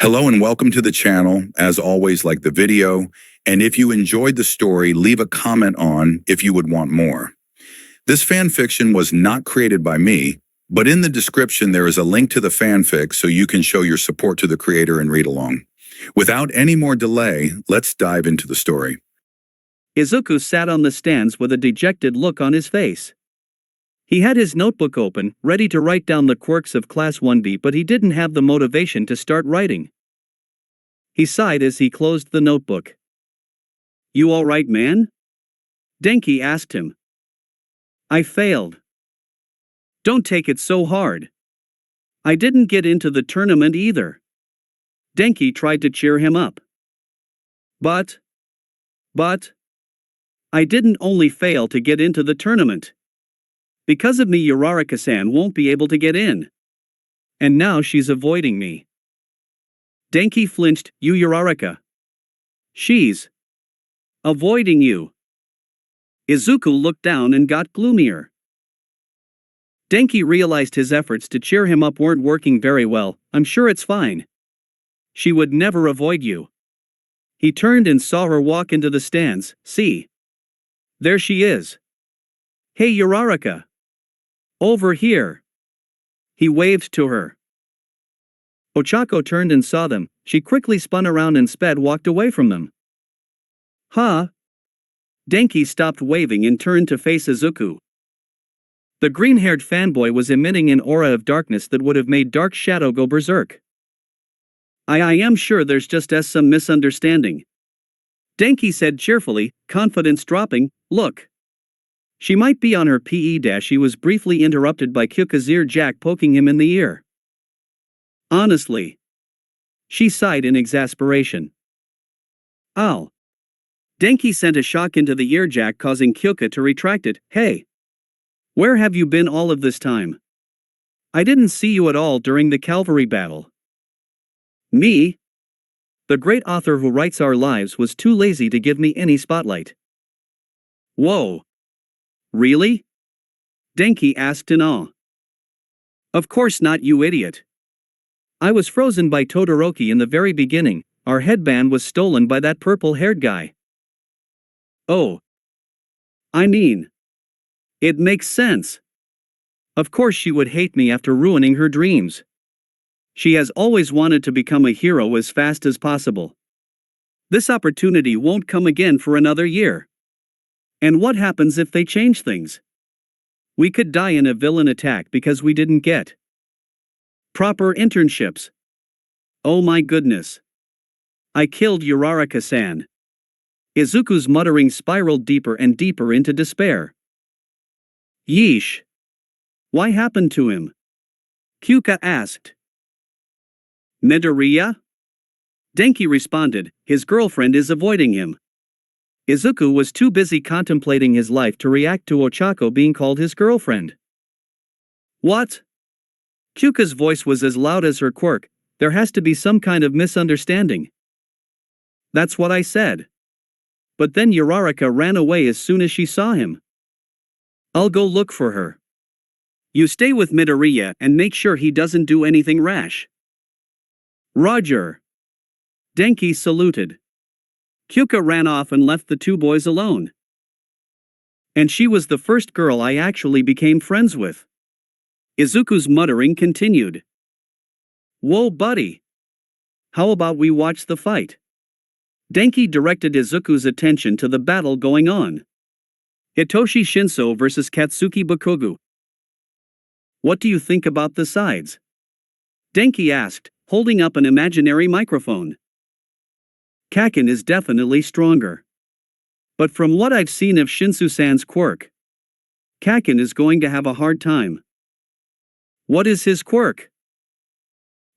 Hello and welcome to the channel. As always, like the video, and if you enjoyed the story, leave a comment on if you would want more. This fan fiction was not created by me, but in the description there is a link to the fanfic so you can show your support to the creator and read along. Without any more delay, let's dive into the story. Izuku sat on the stands with a dejected look on his face. He had his notebook open, ready to write down the quirks of Class 1B, but he didn't have the motivation to start writing. He sighed as he closed the notebook. "You all right, man?" Denki asked him. "I failed." "Don't take it so hard. I didn't get into the tournament either." Denki tried to cheer him up. But, I didn't only fail to get into the tournament. Because of me, Uraraka-san won't be able to get in. And now she's avoiding me." Denki flinched. "You Uraraka? She's avoiding you." Izuku looked down and got gloomier. Denki realized his efforts to cheer him up weren't working very well. "I'm sure it's fine. She would never avoid you." He turned and saw her walk into the stands. "See. There she is. Hey Uraraka. Over here." He waved to her. Ochako turned and saw them. She quickly spun around and walked away from them. "Huh?" Denki stopped waving and turned to face Izuku. The green-haired fanboy was emitting an aura of darkness that would have made Dark Shadow go berserk. I am sure there's just some misunderstanding," Denki said cheerfully, confidence dropping. "Look. She might be on her PE dash." He was briefly interrupted by Kyuka's ear jack poking him in the ear. "Honestly." She sighed in exasperation. "Ow." Denki sent a shock into the ear jack, causing Kyuka to retract it. "Hey. Where have you been all of this time? I didn't see you at all during the cavalry battle." "Me? The great author who writes our lives was too lazy to give me any spotlight." "Whoa. Really?" Denki asked in awe. "Of course not, you idiot. I was frozen by Todoroki in the very beginning. Our headband was stolen by that purple-haired guy." "Oh. I mean, it makes sense. Of course she would hate me after ruining her dreams. She has always wanted to become a hero as fast as possible. This opportunity won't come again for another year. And what happens if they change things? We could die in a villain attack because we didn't get proper internships. Oh my goodness. I killed Uraraka-san." Izuku's muttering spiraled deeper and deeper into despair. "Yeesh. Why happened to him?" Kyuka asked. "Midoriya?" Denki responded. "His girlfriend is avoiding him." Izuku was too busy contemplating his life to react to Ochako being called his girlfriend. "What?" Kyuka's voice was as loud as her quirk. "There has to be some kind of misunderstanding." "That's what I said. But then Uraraka ran away as soon as she saw him." "I'll go look for her. You stay with Midoriya and make sure he doesn't do anything rash." "Roger." Denki saluted. Kyuka ran off and left the two boys alone. "And she was the first girl I actually became friends with." Izuku's muttering continued. "Whoa, buddy. How about we watch the fight?" Denki directed Izuku's attention to the battle going on. Hitoshi Shinso versus Katsuki Bakugo. "What do you think about the sides?" Denki asked, holding up an imaginary microphone. "Kaken is definitely stronger. But from what I've seen of Shinsu-san's quirk, Kaken is going to have a hard time." "What is his quirk?"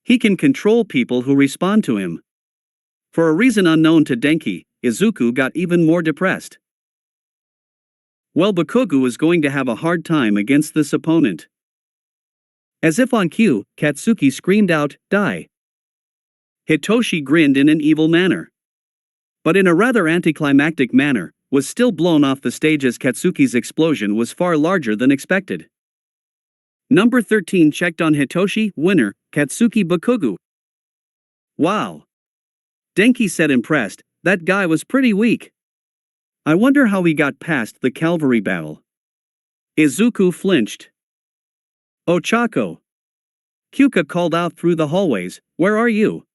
"He can control people who respond to him." For a reason unknown to Denki, Izuku got even more depressed. "Well, Bakugo is going to have a hard time against this opponent." As if on cue, Katsuki screamed out, "Die!" Hitoshi grinned in an evil manner. But in a rather anticlimactic manner, was still blown off the stage as Katsuki's explosion was far larger than expected. Number 13 checked on Hitoshi, winner, Katsuki Bakugo. Wow. Denki said impressed, that guy was pretty weak. I wonder how he got past the cavalry battle. Izuku flinched. Ochako. Kyuka called out through the hallways, where are you?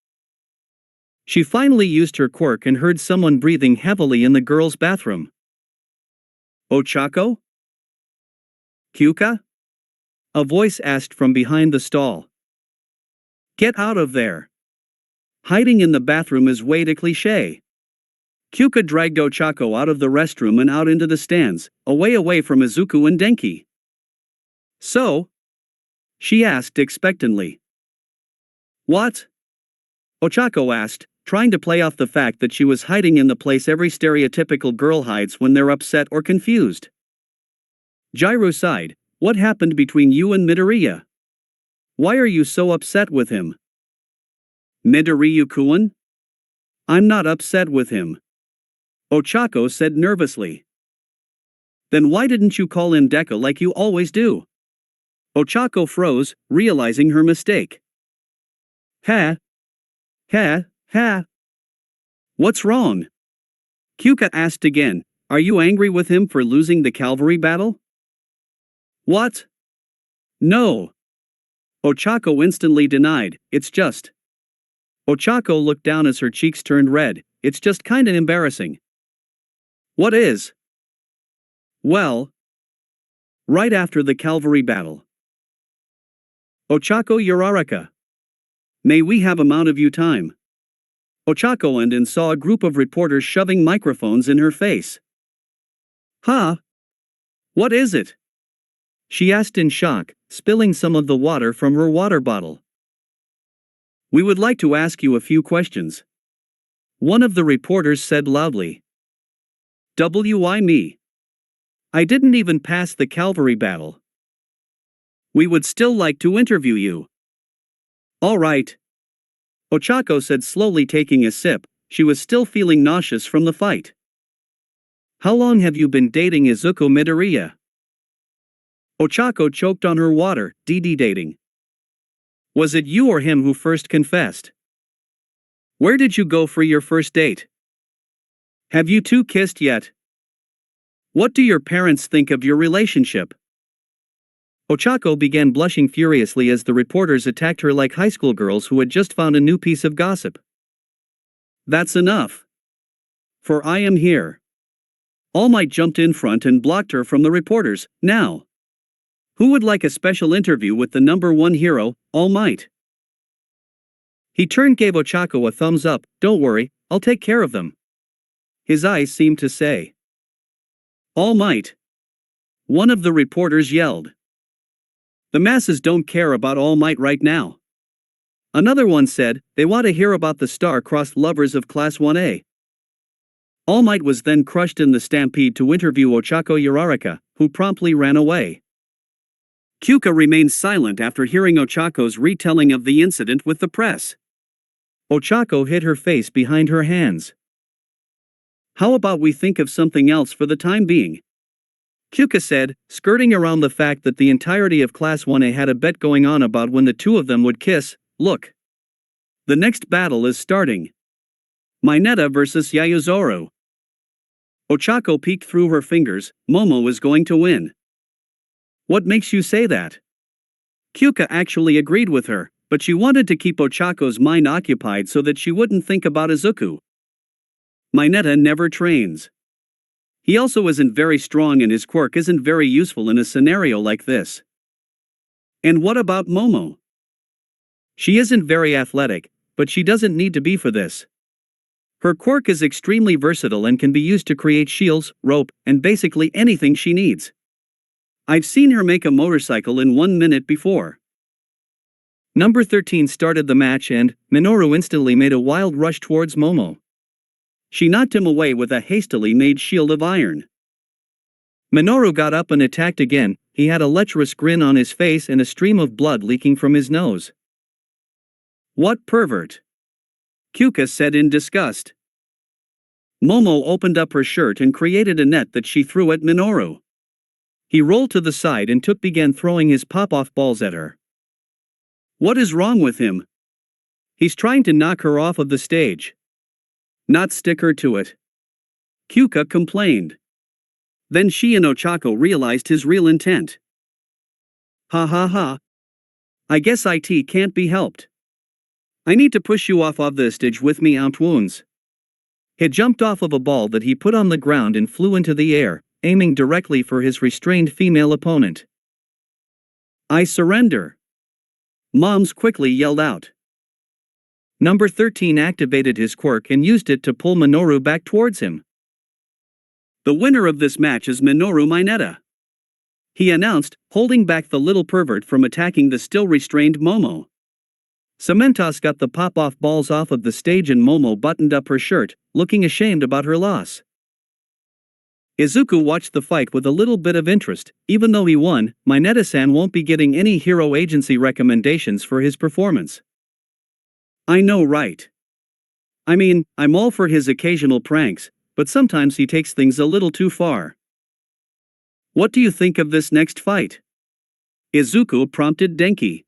She finally used her quirk and heard someone breathing heavily in the girls' bathroom. Ochako? Kyuka? A voice asked from behind the stall. Get out of there. Hiding in the bathroom is way too cliché. Kyuka dragged Ochako out of the restroom and out into the stands, away from Izuku and Denki. So? She asked expectantly. What? Ochako asked, trying to play off the fact that she was hiding in the place every stereotypical girl hides when they're upset or confused. Jiro sighed, what happened between you and Midoriya? Why are you so upset with him? Midoriya-kun? I'm not upset with him. Ochako said nervously. Then why didn't you call in Deku like you always do? Ochako froze, realizing her mistake. Ha? What's wrong? Kyuka asked again, are you angry with him for losing the cavalry battle? What? No. Ochako instantly denied, it's just. Ochako looked down as her cheeks turned red, it's just kinda embarrassing. What is? Well. Right after the cavalry battle. Ochako Uraraka. May we have amount of you time? Ochako and saw a group of reporters shoving microphones in her face. Huh? What is it? She asked in shock, spilling some of the water from her water bottle. We would like to ask you a few questions. One of the reporters said loudly. Why me? I didn't even pass the cavalry battle. We would still like to interview you. All right. Ochako said slowly, taking a sip, she was still feeling nauseous from the fight. How long have you been dating Izuku Midoriya? Ochako choked on her water, dating. Was it you or him who first confessed? Where did you go for your first date? Have you two kissed yet? What do your parents think of your relationship? Ochako began blushing furiously as the reporters attacked her like high school girls who had just found a new piece of gossip. That's enough. For I am here. All Might jumped in front and blocked her from the reporters. Now. Who would like a special interview with the #1 hero, All Might? He turned, gave Ochako a thumbs up, don't worry, I'll take care of them. His eyes seemed to say. All Might. One of the reporters yelled. The masses don't care about All Might right now. Another one said, they want to hear about the star-crossed lovers of Class 1A. All Might was then crushed in the stampede to interview Ochako Uraraka, who promptly ran away. Kyuka remained silent after hearing Ochako's retelling of the incident with the press. Ochako hid her face behind her hands. How about we think of something else for the time being? Kyuka said, skirting around the fact that the entirety of Class 1A had a bet going on about when the two of them would kiss. Look. The next battle is starting. Mineta versus Yayuzuru. Ochako peeked through her fingers, Momo is going to win. What makes you say that? Kyuka actually agreed with her, but she wanted to keep Ochako's mind occupied so that she wouldn't think about Izuku. Mineta never trains. He also isn't very strong and his quirk isn't very useful in a scenario like this. And what about Momo? She isn't very athletic, but she doesn't need to be for this. Her quirk is extremely versatile and can be used to create shields, rope, and basically anything she needs. I've seen her make a motorcycle in 1 minute before. Number 13 started the match and Minoru instantly made a wild rush towards Momo. She knocked him away with a hastily made shield of iron. Minoru got up and attacked again. He had a lecherous grin on his face and a stream of blood leaking from his nose. What pervert! Kyuka said in disgust. Momo opened up her shirt and created a net that she threw at Minoru. He rolled to the side and began throwing his pop-off balls at her. What is wrong with him? He's trying to knock her off of the stage. Not stick her to it. Kyuka complained. Then she and Ochako realized his real intent. Ha ha ha. I guess it can't be helped. I need to push you off of the stage with me wounds. He jumped off of a ball that he put on the ground and flew into the air, aiming directly for his restrained female opponent. I surrender. Moms quickly yelled out. Number 13 activated his quirk and used it to pull Minoru back towards him. The winner of this match is Minoru Mineta, he announced, holding back the little pervert from attacking the still restrained Momo. Cementos got the pop-off balls off of the stage and Momo buttoned up her shirt, looking ashamed about her loss. Izuku watched the fight with a little bit of interest. Even though he won, Mineta-san won't be getting any hero agency recommendations for his performance. I know, right? I mean, I'm all for his occasional pranks, but sometimes he takes things a little too far. What do you think of this next fight? Izuku prompted Denki.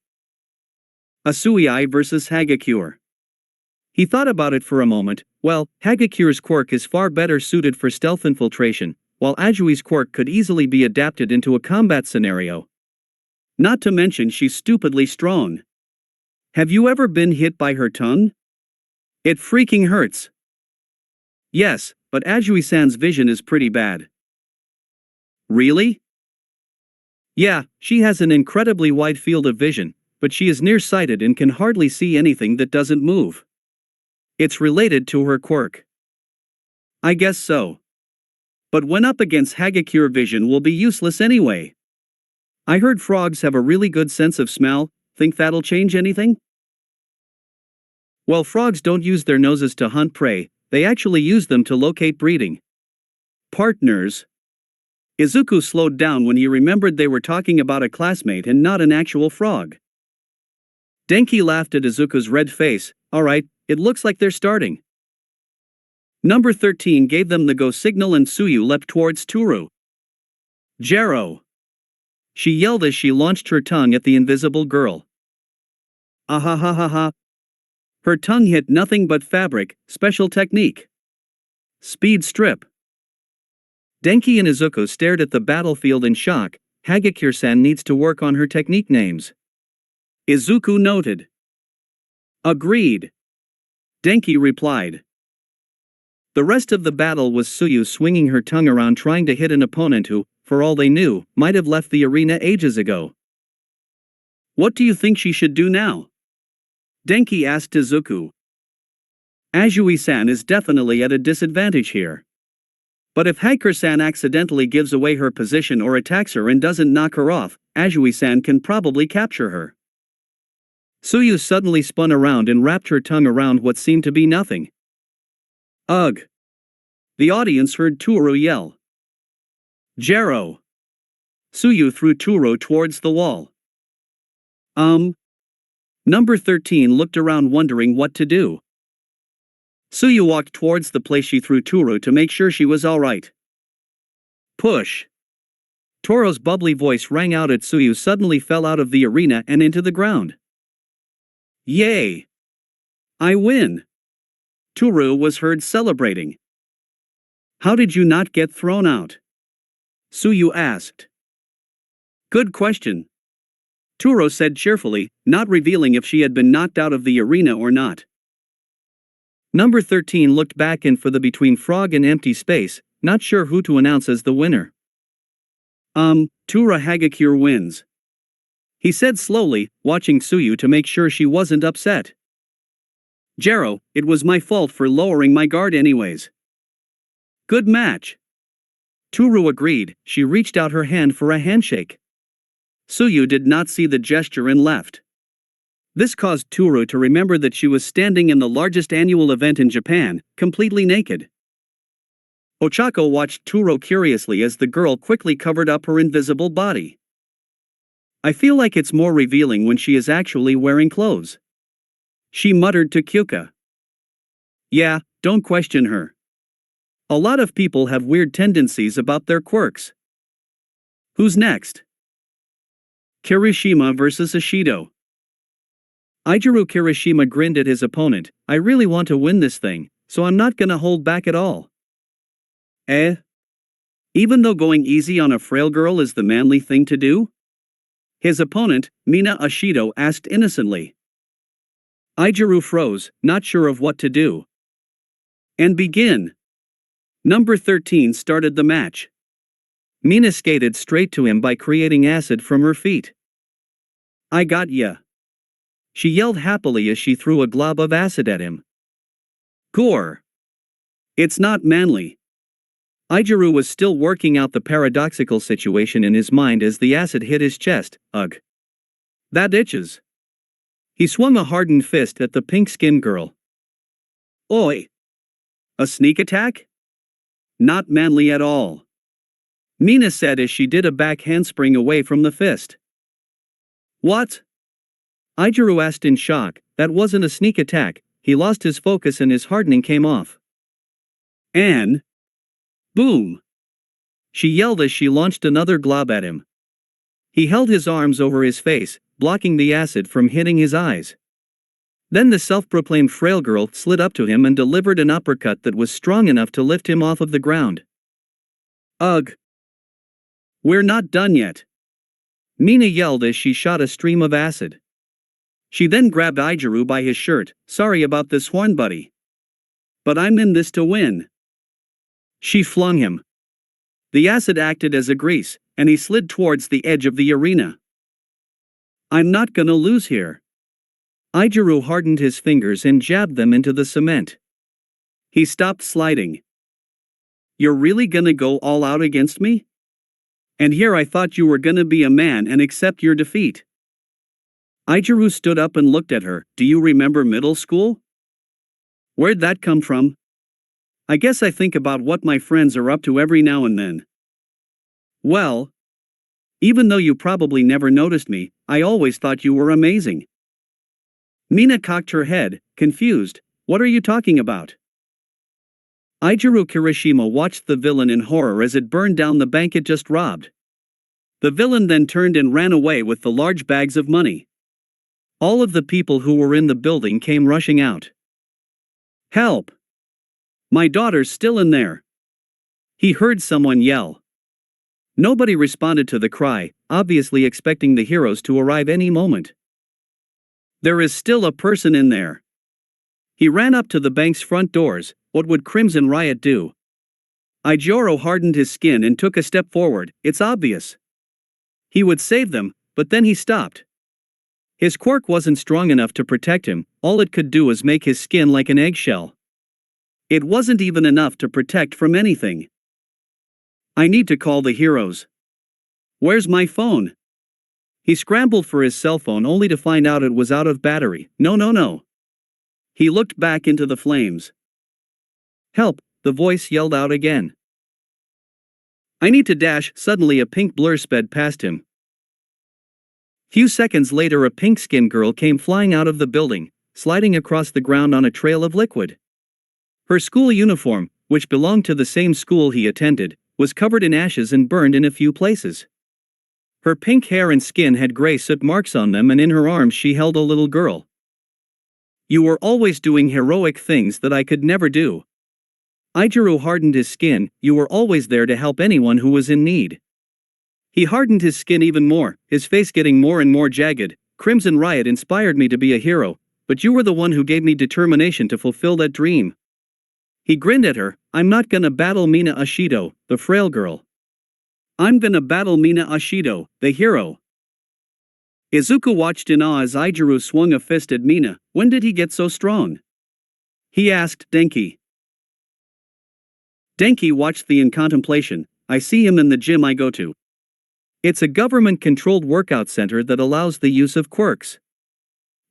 Asui versus Hagakure. He thought about it for a moment. Well, Hagakure's quirk is far better suited for stealth infiltration, while Ajui's quirk could easily be adapted into a combat scenario. Not to mention she's stupidly strong. Have you ever been hit by her tongue? It freaking hurts. Yes, but Ajui-san's vision is pretty bad. Really? Yeah, she has an incredibly wide field of vision, but she is nearsighted and can hardly see anything that doesn't move. It's related to her quirk. I guess so. But when up against Hagakure, vision will be useless anyway. I heard frogs have a really good sense of smell. Think that'll change anything? Well, frogs don't use their noses to hunt prey, they actually use them to locate breeding partners. Izuku slowed down when he remembered they were talking about a classmate and not an actual frog. Denki laughed at Izuku's red face. Alright, it looks like they're starting. Number 13 gave them the go signal and Tsuyu leapt towards Toru. Jero! She yelled as she launched her tongue at the invisible girl. Ahahaha. Her tongue hit nothing but fabric, special technique. Speed strip. Denki and Izuku stared at the battlefield in shock. Hagakure-san needs to work on her technique names. Izuku noted. Agreed. Denki replied. The rest of the battle was Tsuyu swinging her tongue around trying to hit an opponent who, for all they knew, might have left the arena ages ago. What do you think she should do now? Denki asked Izuku. Ajui-san is definitely at a disadvantage here. But if Hagakure-san accidentally gives away her position or attacks her and doesn't knock her off, Ajui-san can probably capture her. Tsuyu suddenly spun around and wrapped her tongue around what seemed to be nothing. Ugh! The audience heard Toru yell. Jero! Tsuyu threw Toru towards the wall. Number 13 looked around wondering what to do. Tsuyu walked towards the place she threw Toru to make sure she was alright. Push! Toru's bubbly voice rang out at Tsuyu suddenly fell out of the arena and into the ground. Yay! I win! Toru was heard celebrating. How did you not get thrown out? Tsuyu asked. Good question. Toru said cheerfully, not revealing if she had been knocked out of the arena or not. Number 13 looked back in for the between frog and empty space, not sure who to announce as the winner. Toru Hagakure wins. He said slowly, watching Tsuyu to make sure she wasn't upset. Jero, it was my fault for lowering my guard anyways. Good match. Toru agreed. She reached out her hand for a handshake. Tsuyu did not see the gesture and left. This caused Toru to remember that she was standing in the largest annual event in Japan, completely naked. Ochako watched Toru curiously as the girl quickly covered up her invisible body. I feel like it's more revealing when she is actually wearing clothes. She muttered to Kyuka. Yeah, don't question her. A lot of people have weird tendencies about their quirks. Who's next? Kirishima versus Ishido. Ijiru Kirishima grinned at his opponent. I really want to win this thing, so I'm not gonna hold back at all. Eh? Even though going easy on a frail girl is the manly thing to do? His opponent, Mina Ashido, asked innocently. Ijiru froze, not sure of what to do. And begin. Number 13 started the match. Mina skated straight to him by creating acid from her feet. I got ya. She yelled happily as she threw a glob of acid at him. Gore. It's not manly. Ijiru was still working out the paradoxical situation in his mind as the acid hit his chest. Ugh. That itches. He swung a hardened fist at the pink-skinned girl. Oi. A sneak attack? Not manly at all. Mina said as she did a back handspring away from the fist. What? Ijiru asked in shock. That wasn't a sneak attack. He lost his focus and his hardening came off. And boom! She yelled as she launched another glob at him. He held his arms over his face, blocking the acid from hitting his eyes. Then the self-proclaimed frail girl slid up to him and delivered an uppercut that was strong enough to lift him off of the ground. Ugh! We're not done yet. Mina yelled as she shot a stream of acid. She then grabbed Ijiru by his shirt. Sorry about this, horn buddy. But I'm in this to win. She flung him. The acid acted as a grease, and he slid towards the edge of the arena. I'm not gonna lose here. Ijiru hardened his fingers and jabbed them into the cement. He stopped sliding. You're really gonna go all out against me? And here I thought you were gonna be a man and accept your defeat. Ijiru stood up and looked at her. Do you remember middle school? Where'd that come from? I guess I think about what my friends are up to every now and then. Well, even though you probably never noticed me, I always thought you were amazing. Mina cocked her head, confused. What are you talking about? Ijiru Kirishima watched the villain in horror as it burned down the bank it just robbed. The villain then turned and ran away with the large bags of money. All of the people who were in the building came rushing out. Help! My daughter's still in there. He heard someone yell. Nobody responded to the cry, obviously expecting the heroes to arrive any moment. There is still a person in there. He ran up to the bank's front doors. What would Crimson Riot do? Ijiru hardened his skin and took a step forward. It's obvious. He would save them, but then he stopped. His quirk wasn't strong enough to protect him. All it could do was make his skin like an eggshell. It wasn't even enough to protect from anything. I need to call the heroes. Where's my phone? He scrambled for his cell phone only to find out it was out of battery. No. He looked back into the flames. Help, the voice yelled out again. I need to dash. Suddenly a pink blur sped past him. Few seconds later a pink-skinned girl came flying out of the building, sliding across the ground on a trail of liquid. Her school uniform, which belonged to the same school he attended, was covered in ashes and burned in a few places. Her pink hair and skin had gray soot marks on them, and in her arms she held a little girl. You were always doing heroic things that I could never do. Ijiru hardened his skin. You were always there to help anyone who was in need. He hardened his skin even more, his face getting more and more jagged. Crimson Riot inspired me to be a hero, but you were the one who gave me determination to fulfill that dream. He grinned at her. I'm not gonna battle Mina Ashido, the frail girl. I'm gonna battle Mina Ashido, the hero. Izuku watched in awe as Ijiru swung a fist at Mina. When did he get so strong? He asked Denki. Denki watched the in contemplation. I see him in the gym I go to. It's a government-controlled workout center that allows the use of quirks.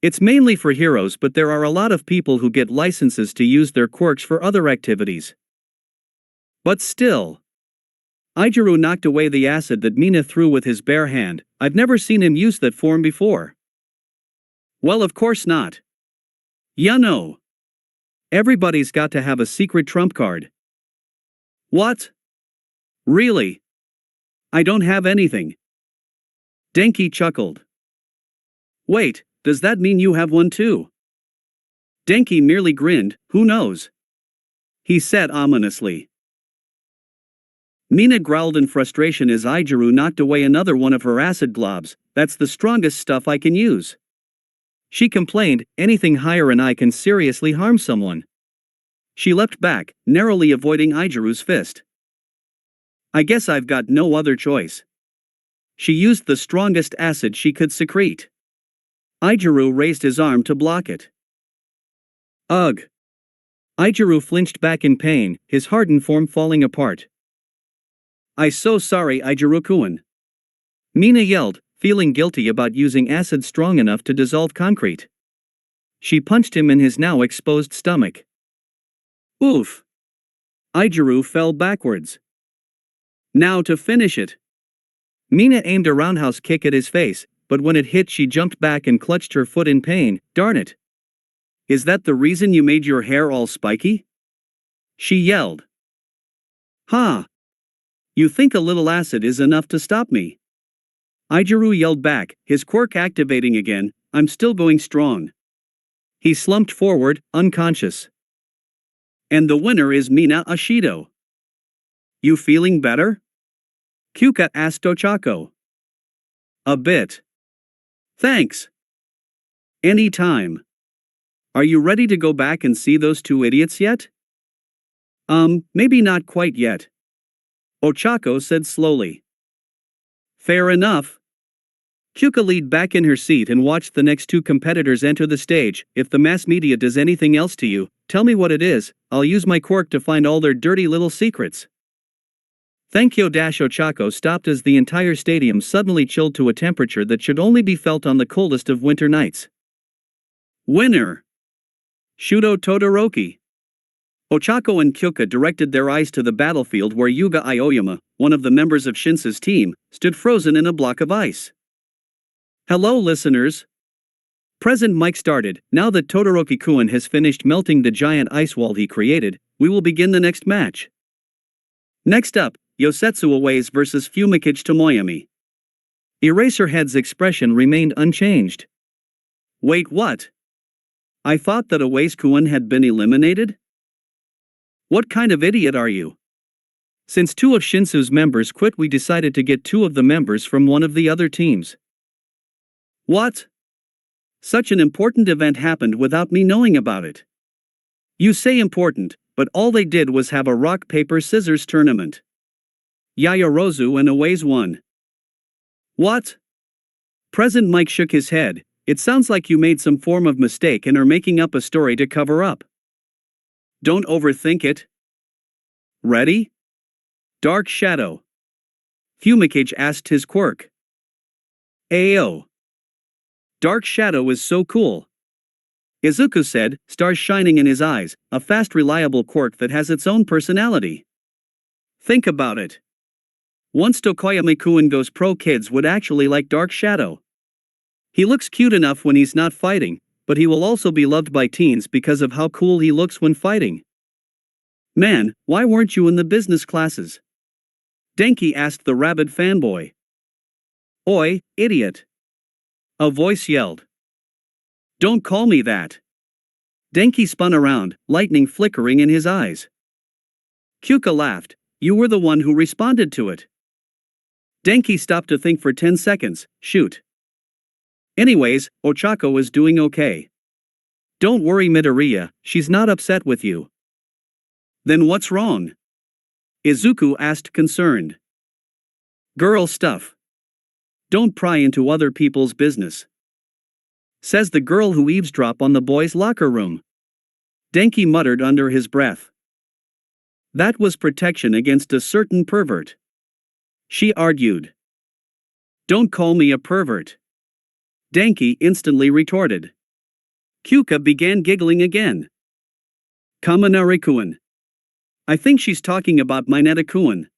It's mainly for heroes, but there are a lot of people who get licenses to use their quirks for other activities. But still. Ijiru knocked away the acid that Mina threw with his bare hand. I've never seen him use that form before. Well, of course not. Ya know. Everybody's got to have a secret trump card. What? Really? I don't have anything. Denki chuckled. Wait, does that mean you have one too? Denki merely grinned, who knows? He said ominously. Mina growled in frustration as Ijiru knocked away another one of her acid globs. That's the strongest stuff I can use. She complained, anything higher and I can seriously harm someone. She leapt back, narrowly avoiding Ijiru's fist. I guess I've got no other choice. She used the strongest acid she could secrete. Ijiru raised his arm to block it. Ugh! Ijiru flinched back in pain, his hardened form falling apart. I'm so sorry, Ijiru-kun. Mina yelled, feeling guilty about using acid strong enough to dissolve concrete. She punched him in his now exposed stomach. Oof! Ijiru fell backwards. Now to finish it. Mina aimed a roundhouse kick at his face, but when it hit she jumped back and clutched her foot in pain. Darn it! Is that the reason you made your hair all spiky? She yelled. Ha! You think a little acid is enough to stop me? Ijiru yelled back, his quirk activating again. I'm still going strong. He slumped forward, unconscious. And the winner is Mina Ashido. You feeling better? Kyuka asked Ochako. A bit. Thanks. Any time. Are you ready to go back and see those two idiots yet? Maybe not quite yet. Ochako said slowly. Fair enough. Kyuka leaned back in her seat and watched the next two competitors enter the stage. If the mass media does anything else to you, tell me what it is, I'll use my quirk to find all their dirty little secrets. Thankyo Ochako stopped as the entire stadium suddenly chilled to a temperature that should only be felt on the coldest of winter nights. Winner! Shudo Todoroki. Ochako and Kyuka directed their eyes to the battlefield where Yuga Aoyama, one of the members of Shinsu's team, stood frozen in a block of ice. Hello listeners. Present mic started. Now that Todoroki-kun has finished melting the giant ice wall he created, we will begin the next match. Next up, Yosetsu Aways vs Fumikichi Tomoyami. Eraserhead's expression remained unchanged. Wait, what? I thought that Aways-kun had been eliminated? What kind of idiot are you? Since two of Shinsu's members quit, we decided to get two of the members from one of the other teams. What? Such an important event happened without me knowing about it. You say important, but all they did was have a rock-paper-scissors tournament. Yayarozu and Aways won. What? Present Mike shook his head. It sounds like you made some form of mistake and are making up a story to cover up. Don't overthink it. Ready? Dark Shadow. Fumikichi asked his quirk. Ayo. Dark Shadow is so cool. Izuku said, stars shining in his eyes, a fast reliable quirk that has its own personality. Think about it. Once Tokoyami-kun goes pro, kids would actually like Dark Shadow. He looks cute enough when he's not fighting, but he will also be loved by teens because of how cool he looks when fighting. Man, why weren't you in the business classes? Denki asked the rabid fanboy. Oi, idiot. A voice yelled. Don't call me that. Denki spun around, lightning flickering in his eyes. Kyuka laughed. You were the one who responded to it. Denki stopped to think for 10 seconds. Shoot. Anyways, Ochako is doing okay. Don't worry, Midoriya, she's not upset with you. Then what's wrong? Izuku asked, concerned. Girl stuff. Don't pry into other people's business. Says the girl who eavesdropped on the boys' locker room. Denki muttered under his breath. That was protection against a certain pervert. She argued. Don't call me a pervert. Denki instantly retorted. Kyuka began giggling again. Kaminari-kun. I think she's talking about Mineta-kun.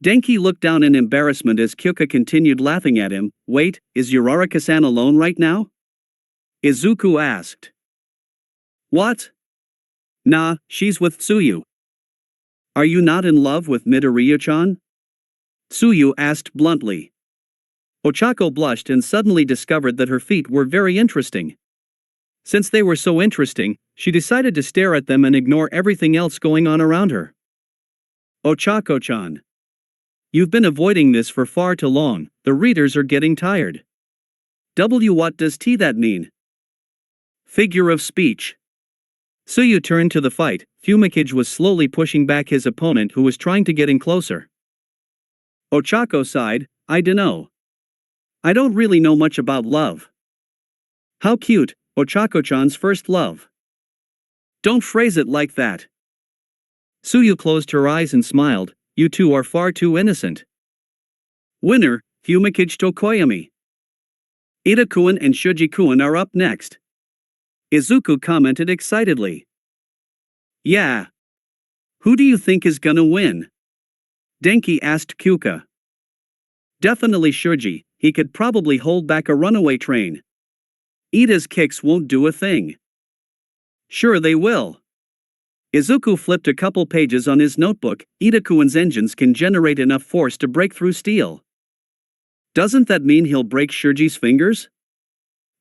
Denki looked down in embarrassment as Kyuka continued laughing at him. Wait, is Uraraka-san alone right now? Izuku asked. What? Nah, she's with Tsuyu. Are you not in love with Midoriya-chan? Tsuyu asked bluntly. Ochako blushed and suddenly discovered that her feet were very interesting. Since they were so interesting, she decided to stare at them and ignore everything else going on around her. Ochako-chan. You've been avoiding this for far too long, the readers are getting tired. What does that mean? Figure of speech. Suyu turned to the fight. Fumikage was slowly pushing back his opponent who was trying to get in closer. Ochako sighed, I dunno. I don't really know much about love. How cute, Ochako-chan's first love. Don't phrase it like that. Suyu closed her eyes and smiled, you two are far too innocent. Winner, Fumikage Tokoyami. Ida-kun and Shuji-kun are up next. Izuku commented excitedly. Yeah. Who do you think is gonna win? Denki asked Kyuka. Definitely Shuji, he could probably hold back a runaway train. Ida's kicks won't do a thing. Sure they will. Izuku flipped a couple pages on his notebook. Ida-kun's engines can generate enough force to break through steel. Doesn't that mean he'll break Shuji's fingers?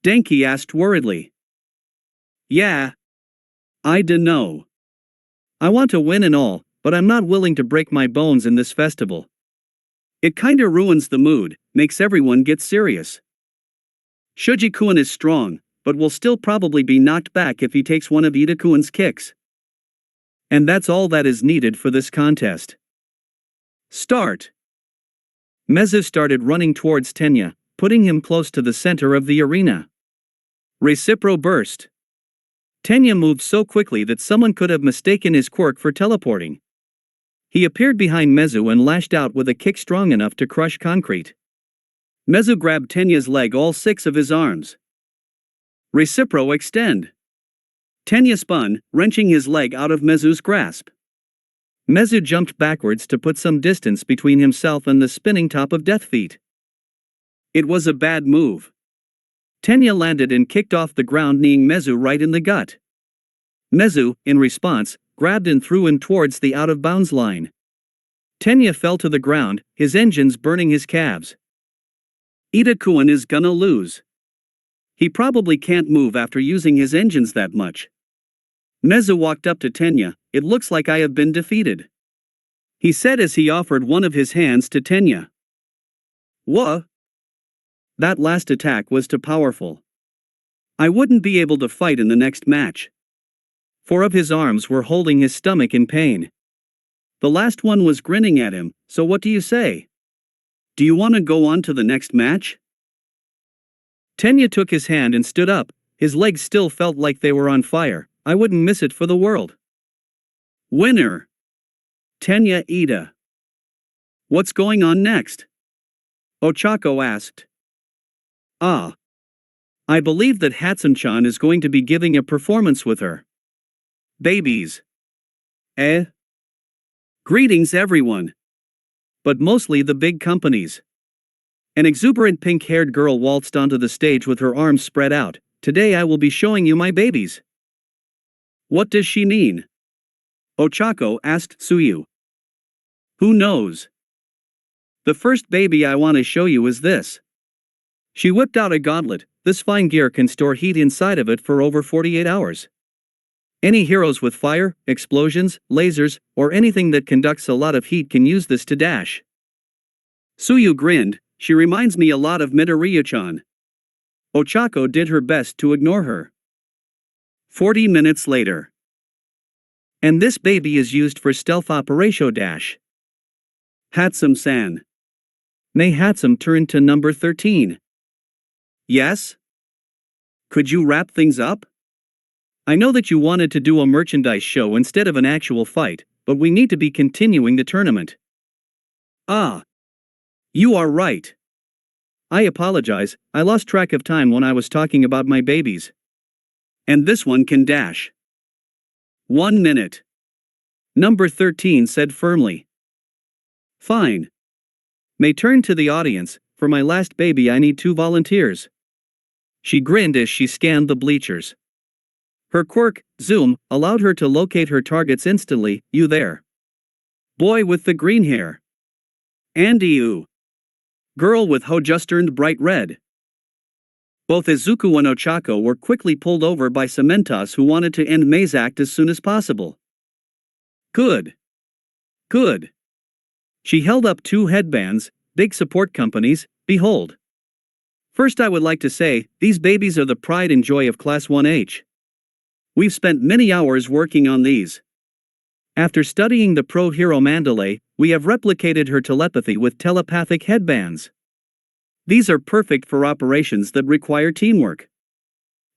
Denki asked worriedly. Yeah. I dunno. I want to win and all, but I'm not willing to break my bones in this festival. It kinda ruins the mood, makes everyone get serious. Shuji-kun is strong, but will still probably be knocked back if he takes one of Ida-kun's kicks. And that's all that is needed for this contest. Start. Mezu started running towards Tenya, putting him close to the center of the arena. Recipro burst. Tenya moved so quickly that someone could have mistaken his quirk for teleporting. He appeared behind Mezu and lashed out with a kick strong enough to crush concrete. Mezu grabbed Tenya's leg, all 6 of his arms. Recipro extend. Tenya spun, wrenching his leg out of Mezu's grasp. Mezu jumped backwards to put some distance between himself and the spinning top of Death Feet. It was a bad move. Tenya landed and kicked off the ground, kneeing Mezu right in the gut. Mezu, in response, grabbed and threw him towards the out-of-bounds line. Tenya fell to the ground, his engines burning his calves. Ida-kun is gonna lose. He probably can't move after using his engines that much. Mezu walked up to Tenya, it looks like I have been defeated. He said as he offered one of his hands to Tenya. What? That last attack was too powerful. I wouldn't be able to fight in the next match. 4 of his arms were holding his stomach in pain. The last one was grinning at him, so what do you say? Do you want to go on to the next match? Tenya took his hand and stood up, his legs still felt like they were on fire, I wouldn't miss it for the world. Winner. Tenya Ida. What's going on next? Ochako asked. I believe that Hatsune-chan is going to be giving a performance with her babies. Greetings everyone. But mostly the big companies. An exuberant pink-haired girl waltzed onto the stage with her arms spread out. Today I will be showing you my babies. What does she mean? Ochako asked Suyu. Who knows? The first baby I want to show you is this. She whipped out a gauntlet. This fine gear can store heat inside of it for over 48 hours. Any heroes with fire, explosions, lasers, or anything that conducts a lot of heat can use this to dash. Suyu grinned, she reminds me a lot of Midoriya-chan. Ochako did her best to ignore her. 40 minutes later. And this baby is used for stealth operation dash. Hatsune-san. May Hatsune turn to number 13. Yes? Could you wrap things up? I know that you wanted to do a merchandise show instead of an actual fight, but we need to be continuing the tournament. You are right. I apologize, I lost track of time when I was talking about my babies. And this one can dash. 1 minute. Number 13 said firmly. Fine. May turn to the audience, for my last baby I need 2 volunteers. She grinned as she scanned the bleachers. Her quirk, Zoom, allowed her to locate her targets instantly. You there? Boy with the green hair. And you. Girl with hoe just turned bright red. Both Izuku and Ochako were quickly pulled over by Cementos, who wanted to end May's act as soon as possible. Good. Good. She held up 2 headbands, big support companies, behold. First, I would like to say, these babies are the pride and joy of Class 1H. We've spent many hours working on these. After studying the pro hero Mandalay, we have replicated her telepathy with telepathic headbands. These are perfect for operations that require teamwork.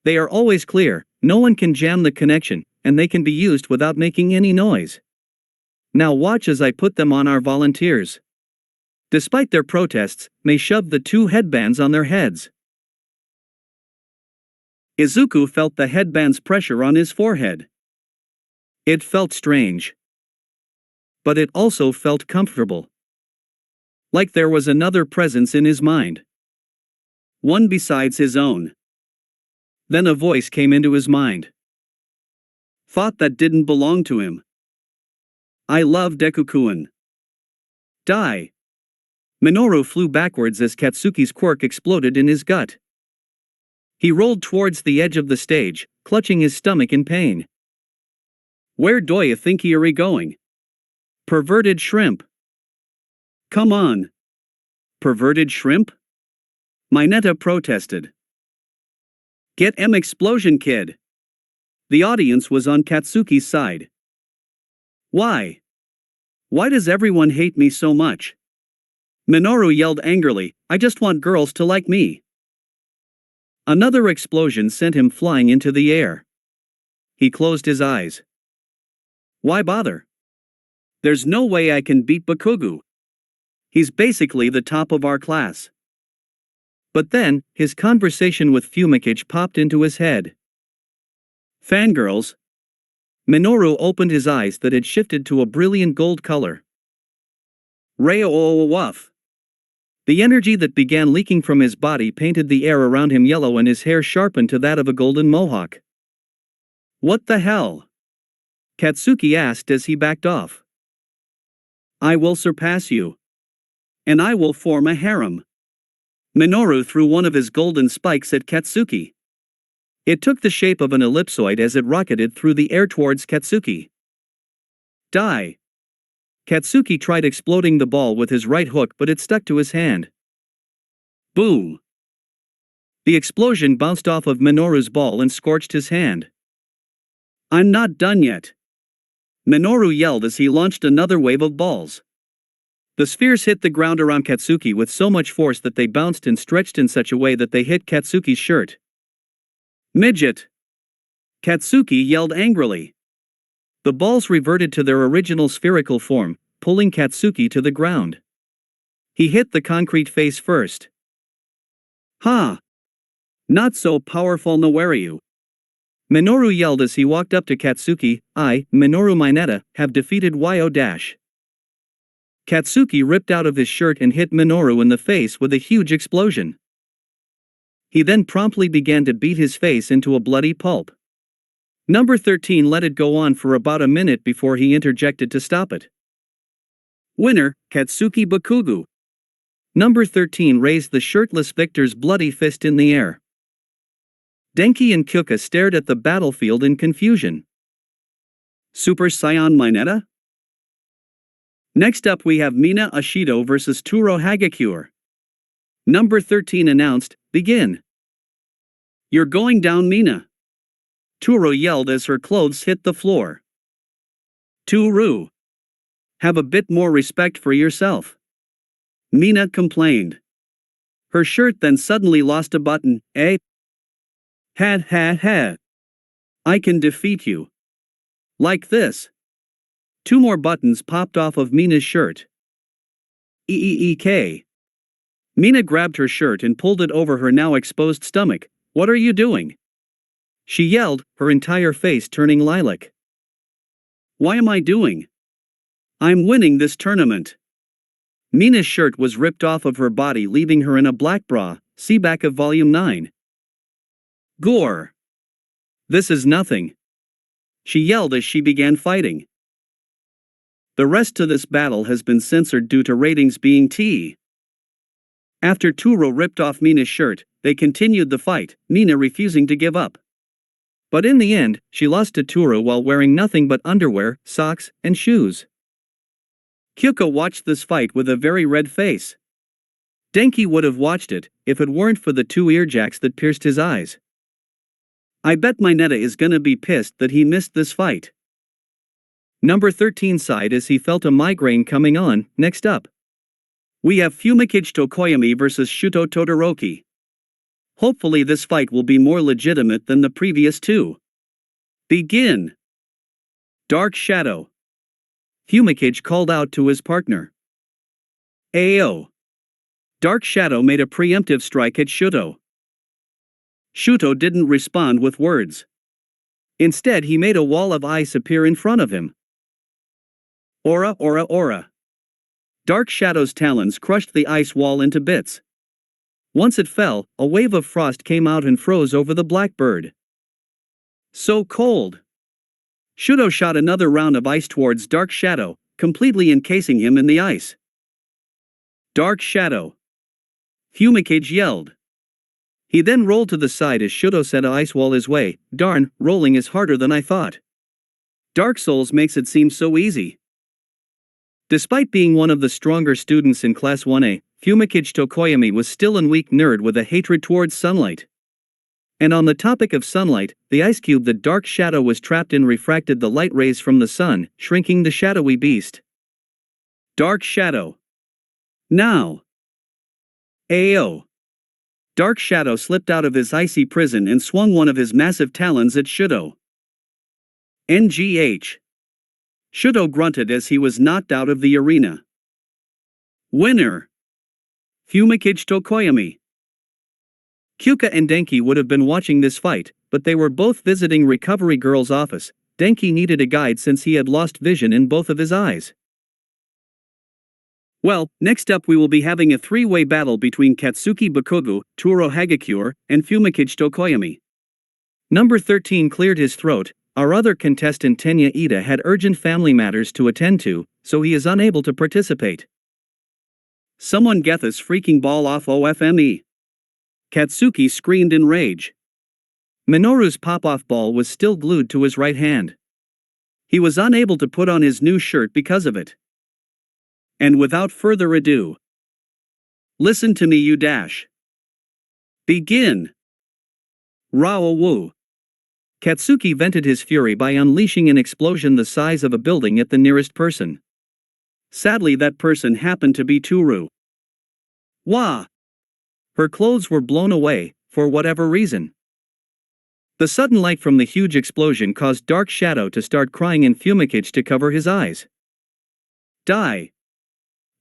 They are always clear, no one can jam the connection, and they can be used without making any noise. Now watch as I put them on our volunteers. Despite their protests, May shoved the 2 headbands on their heads. Izuku felt the headband's pressure on his forehead. It felt strange. But it also felt comfortable. Like there was another presence in his mind. One besides his own. Then a voice came into his mind. Thought that didn't belong to him. I love Deku-kun. Die. Minoru flew backwards as Katsuki's quirk exploded in his gut. He rolled towards the edge of the stage, clutching his stomach in pain. Where do you think you're going? Perverted shrimp. Come on. Perverted shrimp? Mineta protested. Get explosion, kid. The audience was on Katsuki's side. Why? Why does everyone hate me so much? Minoru yelled angrily, I just want girls to like me. Another explosion sent him flying into the air. He closed his eyes. Why bother? There's no way I can beat Bakugo. He's basically the top of our class. But then, his conversation with Fumikage popped into his head. Fangirls. Minoru opened his eyes that had shifted to a brilliant gold color. Ray-o-o-wuff. The energy that began leaking from his body painted the air around him yellow and his hair sharpened to that of a golden mohawk. What the hell? Katsuki asked as he backed off. I will surpass you. And I will form a harem. Minoru threw one of his golden spikes at Katsuki. It took the shape of an ellipsoid as it rocketed through the air towards Katsuki. Die. Katsuki tried exploding the ball with his right hook, but it stuck to his hand. Boom. The explosion bounced off of Minoru's ball and scorched his hand. I'm not done yet. Minoru yelled as he launched another wave of balls. The spheres hit the ground around Katsuki with so much force that they bounced and stretched in such a way that they hit Katsuki's shirt. Midget! Katsuki yelled angrily. The balls reverted to their original spherical form, pulling Katsuki to the ground. He hit the concrete face first. Ha! Not so powerful, no were you? Minoru yelled as he walked up to Katsuki. I, Minoru Mineta, have defeated Yo-! Katsuki ripped out of his shirt and hit Minoru in the face with a huge explosion. He then promptly began to beat his face into a bloody pulp. Number 13 let it go on for about a minute before he interjected to stop it. Winner, Katsuki Bakugo. Number 13 raised the shirtless victor's bloody fist in the air. Denki and Kyuka stared at the battlefield in confusion. Super Saiyan Mineta? Next up we have Mina Ashido versus Turo Hagakure. Number 13 announced, begin. You're going down, Mina. Turo yelled as her clothes hit the floor. Turo. Have a bit more respect for yourself. Mina complained. Her shirt then suddenly lost a button, eh? Had. I can defeat you. Like this. 2 more buttons popped off of Mina's shirt. Eek. Mina grabbed her shirt and pulled it over her now exposed stomach. What are you doing? She yelled, her entire face turning lilac. Why am I doing? I'm winning this tournament. Mina's shirt was ripped off of her body, leaving her in a black bra. See back of volume 9. Gore. This is nothing. She yelled as she began fighting. The rest to this battle has been censored due to ratings being T. After Turo ripped off Mina's shirt, they continued the fight, Mina refusing to give up. But in the end, she lost to Turo while wearing nothing but underwear, socks, and shoes. Kyuko watched this fight with a very red face. Denki would have watched it, if it weren't for the 2 earjacks that pierced his eyes. I bet Mineta is gonna be pissed that he missed this fight. Number 13 sighed as he felt a migraine coming on. Next up, we have Fumikage Tokoyami vs Shuto Todoroki. Hopefully this fight will be more legitimate than the previous 2. Begin. Dark Shadow. Fumikage called out to his partner. Ayo. Dark Shadow made a preemptive strike at Shuto. Shuto didn't respond with words. Instead he made a wall of ice appear in front of him. Aura, aura, aura. Dark Shadow's talons crushed the ice wall into bits. Once it fell, a wave of frost came out and froze over the black bird. So cold. Shuto shot another round of ice towards Dark Shadow, completely encasing him in the ice. Dark Shadow. Fumikage yelled. He then rolled to the side as Shuto set a ice wall his way. Darn, rolling is harder than I thought. Dark Souls makes it seem so easy. Despite being one of the stronger students in Class 1A, Fumikage Tokoyami was still a weak nerd with a hatred towards sunlight. And on the topic of sunlight, the ice cube that Dark Shadow was trapped in refracted the light rays from the sun, shrinking the shadowy beast. Dark Shadow. Now. Ayo. Dark Shadow slipped out of his icy prison and swung one of his massive talons at Shuto. NGH. Shuto grunted as he was knocked out of the arena. Winner. Fumikage Tokoyami. Kyuka and Denki would have been watching this fight, but they were both visiting Recovery Girl's office. Denki needed a guide since he had lost vision in both of his eyes. Well, next up we will be having a 3-way battle between Katsuki Bakugo, Turo Hagakure, and Fumikage Tokoyami. Number 13 cleared his throat. Our other contestant Tenya Ida had urgent family matters to attend to, so he is unable to participate. Someone get this freaking ball off OFME. Katsuki screamed in rage. Minoru's pop-off ball was still glued to his right hand. He was unable to put on his new shirt because of it. And without further ado, listen to me, you dash. Begin. Rao Wu. Katsuki vented his fury by unleashing an explosion the size of a building at the nearest person. Sadly, that person happened to be Turu. Wah! Her clothes were blown away, for whatever reason. The sudden light from the huge explosion caused Dark Shadow to start crying and Fumikage to cover his eyes. Die!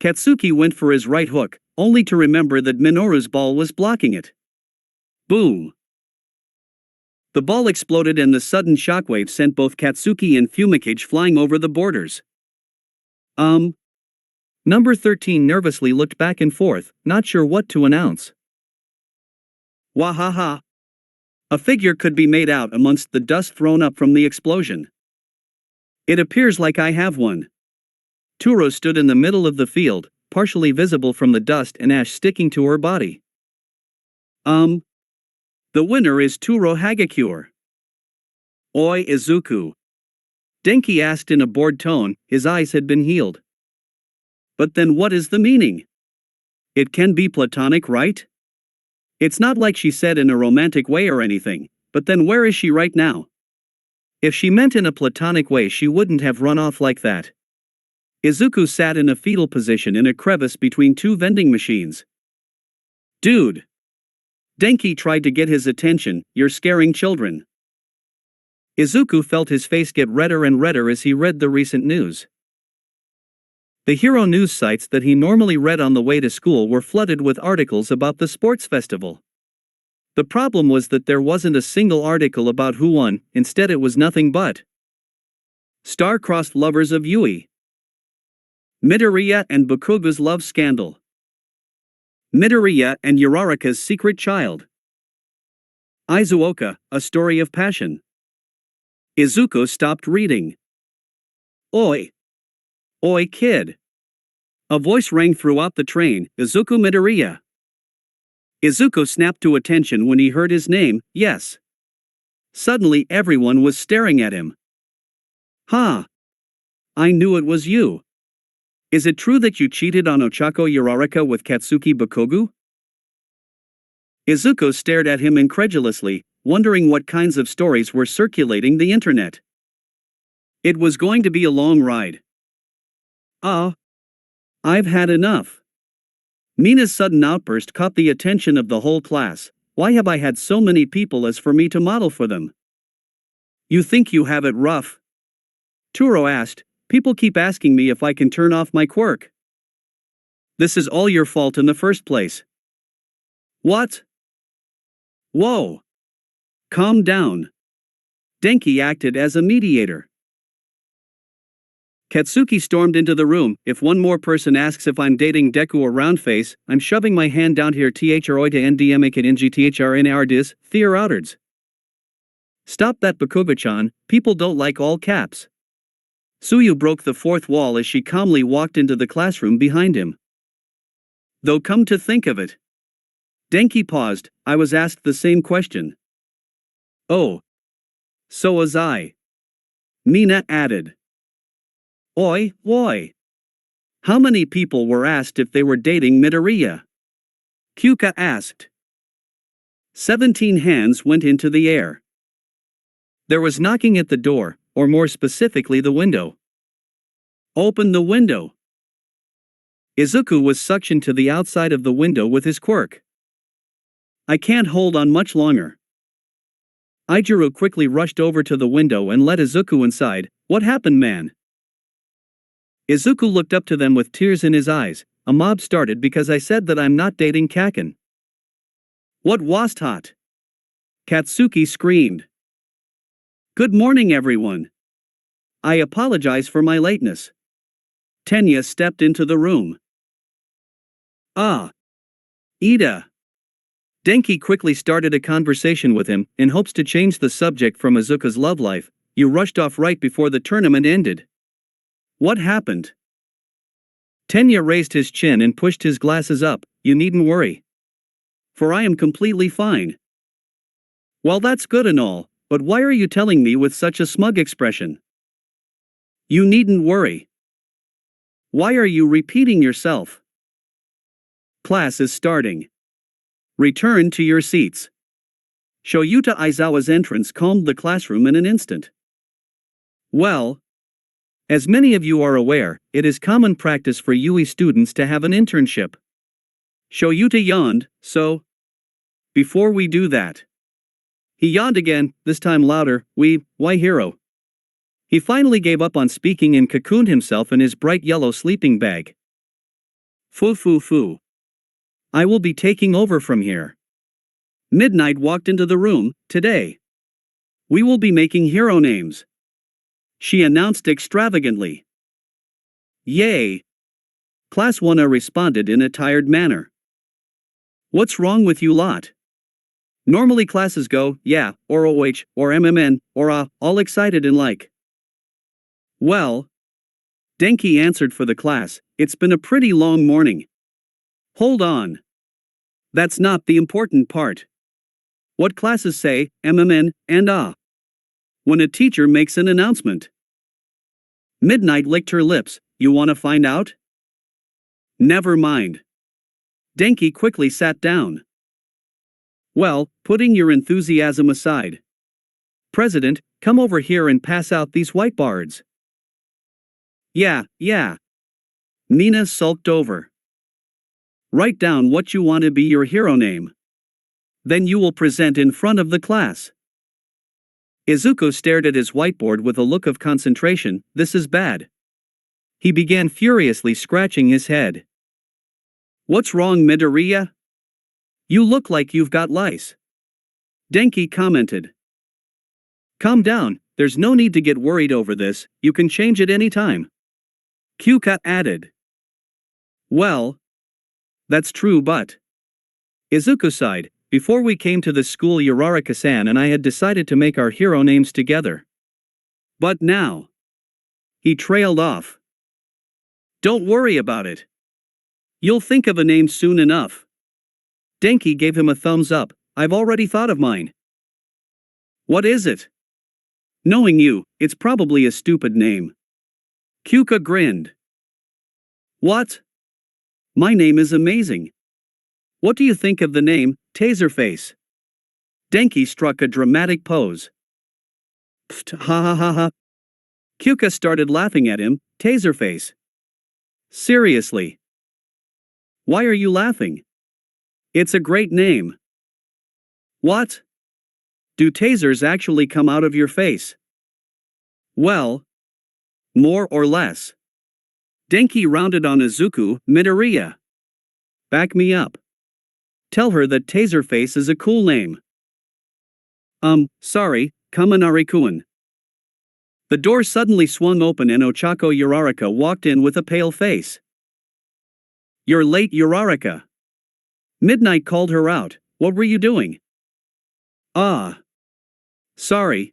Katsuki went for his right hook, only to remember that Minoru's ball was blocking it. Boom! The ball exploded and the sudden shockwave sent both Katsuki and Fumikage flying over the borders. Number 13 nervously looked back and forth, not sure what to announce. Wahaha! A figure could be made out amongst the dust thrown up from the explosion. It appears like I have one. Turo stood in the middle of the field, partially visible from the dust and ash sticking to her body. The winner is Turo Hagakure. Oi Izuku. Denki asked in a bored tone. His eyes had been healed. But then what is the meaning? It can be platonic, right? It's not like she said in a romantic way or anything, but then where is she right now? If she meant in a platonic way she wouldn't have run off like that. Izuku sat in a fetal position in a crevice between 2 vending machines. Dude! Denki tried to get his attention. You're scaring children. Izuku felt his face get redder and redder as he read the recent news. The hero news sites that he normally read on the way to school were flooded with articles about the sports festival. The problem was that there wasn't a single article about who won, instead it was nothing but star-crossed lovers of Yui. Midoriya and Bakugo's love scandal. Midoriya and Uraraka's secret child. Izuoka, a story of passion. Izuku stopped reading. Oi! Oi kid! A voice rang throughout the train. Izuku Midoriya. Izuku snapped to attention when he heard his name, yes. Suddenly everyone was staring at him. Ha! I knew it was you. Is it true that you cheated on Ochako Uraraka with Katsuki Bakogu? Izuku stared at him incredulously, wondering what kinds of stories were circulating the internet. It was going to be a long ride. I've had enough. Mina's sudden outburst caught the attention of the whole class. Why have I had so many people as for me to model for them? You think you have it rough? Turo asked. People keep asking me if I can turn off my quirk. This is all your fault in the first place. What? Whoa. Calm down. Denki acted as a mediator. Katsuki stormed into the room. If one more person asks if I'm dating Deku or Roundface, I'm shoving my hand down here throita ndmak at ngthrnardis, theoroutards. Stop that Bakuga-chan, people don't like all caps. Suyu broke the fourth wall as she calmly walked into the classroom behind him. Though come to think of it. Denki paused. I was asked the same question. Oh. So was I. Mina added. Oi. How many people were asked if they were dating Midoriya? Kyuka asked. 17 hands went into the air. There was knocking at the door, or more specifically the window. Open the window. Izuku was suctioned to the outside of the window with his quirk. I can't hold on much longer. Ijuru quickly rushed over to the window and let Izuku inside. What happened, man? Izuku looked up to them with tears in his eyes. A mob started because I said that I'm not dating Kaken. What was hot? Katsuki screamed. Good morning, everyone. I apologize for my lateness. Tenya stepped into the room. Ida. Denki quickly started a conversation with him, in hopes to change the subject from Izuku's love life. You rushed off right before the tournament ended. What happened? Tenya raised his chin and pushed his glasses up. You needn't worry. For I am completely fine. Well, that's good and all, but why are you telling me with such a smug expression? You needn't worry. Why are you repeating yourself? Class is starting. Return to your seats. Shoyuta Aizawa's entrance calmed the classroom in an instant. Well, as many of you are aware, it is common practice for UE students to have an internship. Shoyuta yawned, so before we do that. He yawned again, this time louder. Why hero? He finally gave up on speaking and cocooned himself in his bright yellow sleeping bag. Foo. I will be taking over from here. Midnight walked into the room. Today, we will be making hero names. She announced extravagantly. Yay! Class 1A responded in a tired manner. What's wrong with you lot? Normally classes go, yeah, or OH, or MMN, or all excited and like. Well, Denki answered for the class, it's been a pretty long morning. Hold on. That's not the important part. What classes say, MMN, and when a teacher makes an announcement. Midnight licked her lips. You want to find out? Never mind. Denki quickly sat down. Well, putting your enthusiasm aside. President, come over here and pass out these whiteboards. Yeah. Mina sulked over. Write down what you want to be your hero name. Then you will present in front of the class. Izuku stared at his whiteboard with a look of concentration. This is bad. He began furiously scratching his head. What's wrong, Midoriya? You look like you've got lice. Denki commented. Calm down, there's no need to get worried over this, you can change it any time. Kyuka added. Well, that's true, but Izuku sighed. Before we came to this school, Uraraka-san and I had decided to make our hero names together. But now. He trailed off. Don't worry about it. You'll think of a name soon enough. Denki gave him a thumbs up. I've already thought of mine. What is it? Knowing you, it's probably a stupid name. Kyuka grinned. What? My name is amazing. What do you think of the name, Taserface? Denki struck a dramatic pose. Pfft, ha ha ha ha. Kyuka started laughing at him. Taserface. Seriously. Why are you laughing? It's a great name. What? Do tasers actually come out of your face? Well, more or less. Denki rounded on Izuku Midoriya. Back me up. Tell her that Taserface is a cool name. Sorry, Kaminari-kun. The door suddenly swung open and Ochako Uraraka walked in with a pale face. You're late, Uraraka. Midnight called her out. What were you doing? Ah. Sorry.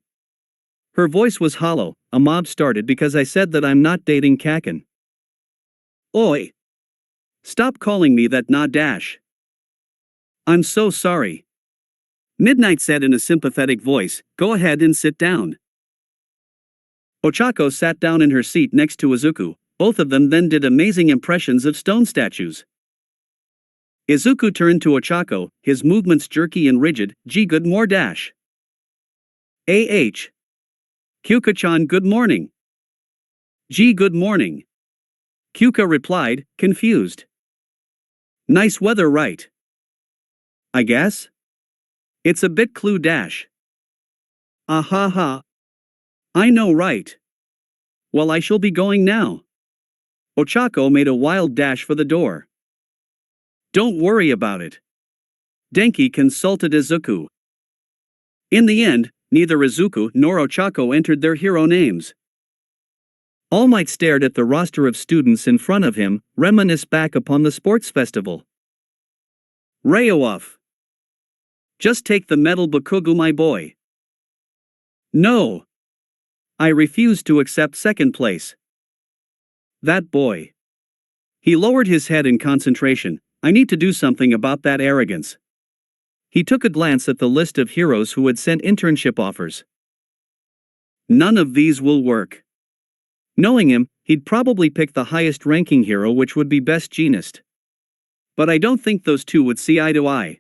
Her voice was hollow. A mob started because I said that I'm not dating Kaken. Oi. Stop calling me that, nah dash. I'm so sorry. Midnight said in a sympathetic voice, go ahead and sit down. Ochako sat down in her seat next to Izuku. Both of them then did amazing impressions of stone statues. Izuku turned to Ochako, his movements jerky and rigid. Gee, good more dash. Kyuka-chan, good morning. Gee, good morning. Kyuka replied, confused. Nice weather, right? I guess? It's a bit clue dash. Ah ha ha. I know, right? Well, I shall be going now. Ochako made a wild dash for the door. Don't worry about it. Denki consulted Izuku. In the end, neither Izuku nor Ochako entered their hero names. All Might stared at the roster of students in front of him, reminisced back upon the sports festival. Ryo-off. Just take the medal, Bakugu, my boy. No. I refuse to accept second place. That boy. He lowered his head in concentration. I need to do something about that arrogance. He took a glance at the list of heroes who had sent internship offers. None of these will work. Knowing him, he'd probably pick the highest ranking hero, which would be best genist. But I don't think those two would see eye to eye.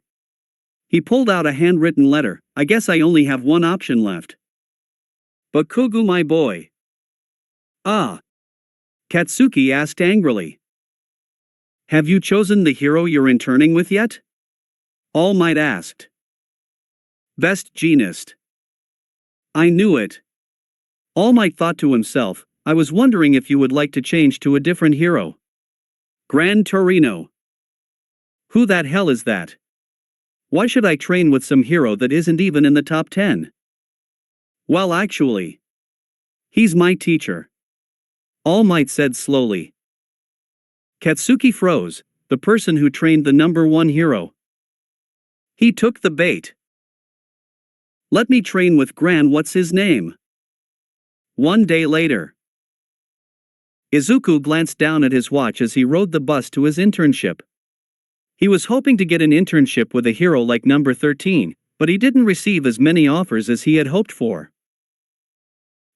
He pulled out a handwritten letter. I guess I only have one option left. Bakugu, my boy. Ah. Katsuki asked angrily. Have you chosen the hero you're interning with yet? All Might asked. Best genist. I knew it. All Might thought to himself, I was wondering if you would like to change to a different hero. Gran Torino. Who that hell is that? Why should I train with some hero that isn't even in the top 10? Well, actually, he's my teacher. All Might said slowly. Katsuki froze, the person who trained the number one hero. He took the bait. Let me train with Gran, what's his name? One day later. Izuku glanced down at his watch as he rode the bus to his internship. He was hoping to get an internship with a hero like number 13, but he didn't receive as many offers as he had hoped for.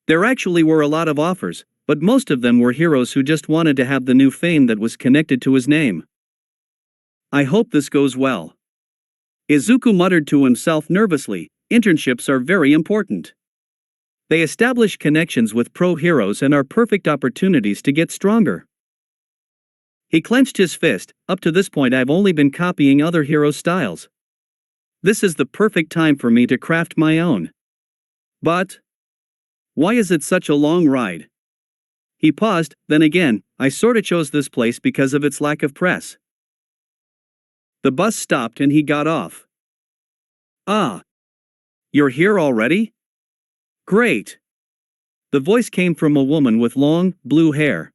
There actually were a lot of offers, but most of them were heroes who just wanted to have the new fame that was connected to his name. I hope this goes well. Izuku muttered to himself nervously, internships are very important. They establish connections with pro heroes and are perfect opportunities to get stronger. He clenched his fist. Up to this point I've only been copying other heroes' styles. This is the perfect time for me to craft my own. But why is it such a long ride? He paused, then again, I sorta chose this place because of its lack of press. The bus stopped and he got off. Ah. You're here already? Great. The voice came from a woman with long, blue hair.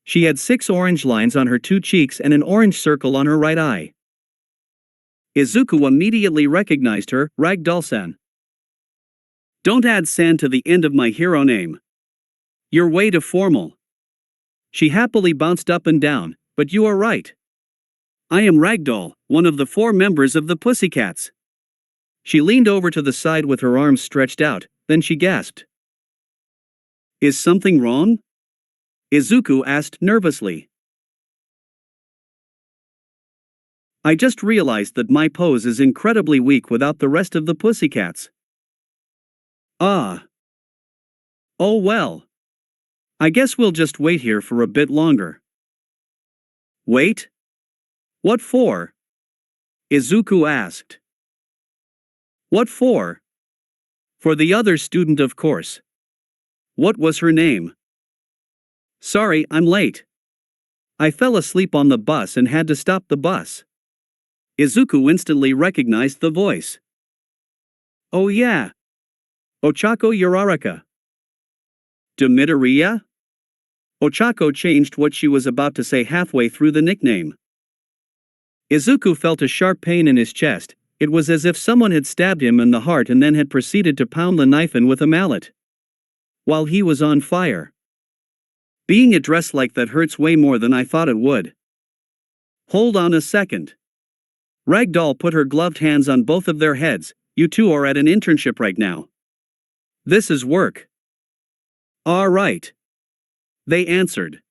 She had 6 orange lines on her 2 cheeks and an orange circle on her right eye. Izuku immediately recognized her, Ragdoll-san. Don't add san to the end of my hero name. You're way too formal. She happily bounced up and down, but you are right. I am Ragdoll, one of the 4 members of the Pussycats. She leaned over to the side with her arms stretched out, then she gasped. Is something wrong? Izuku asked nervously. I just realized that my pose is incredibly weak without the rest of the Pussycats. Ah. Oh well. I guess we'll just wait here for a bit longer. Wait? What for? Izuku asked. What for? For the other student, of course. What was her name? Sorry, I'm late. I fell asleep on the bus and had to stop the bus. Izuku instantly recognized the voice. Oh yeah. Ochako Uraraka. Midoriya? Ochako changed what she was about to say halfway through the nickname. Izuku felt a sharp pain in his chest. It was as if someone had stabbed him in the heart and then had proceeded to pound the knife in with a mallet. While he was on fire. Being addressed like that hurts way more than I thought it would. Hold on a second. Ragdoll put her gloved hands on both of their heads. You two are at an internship right now. This is work. All right. They answered.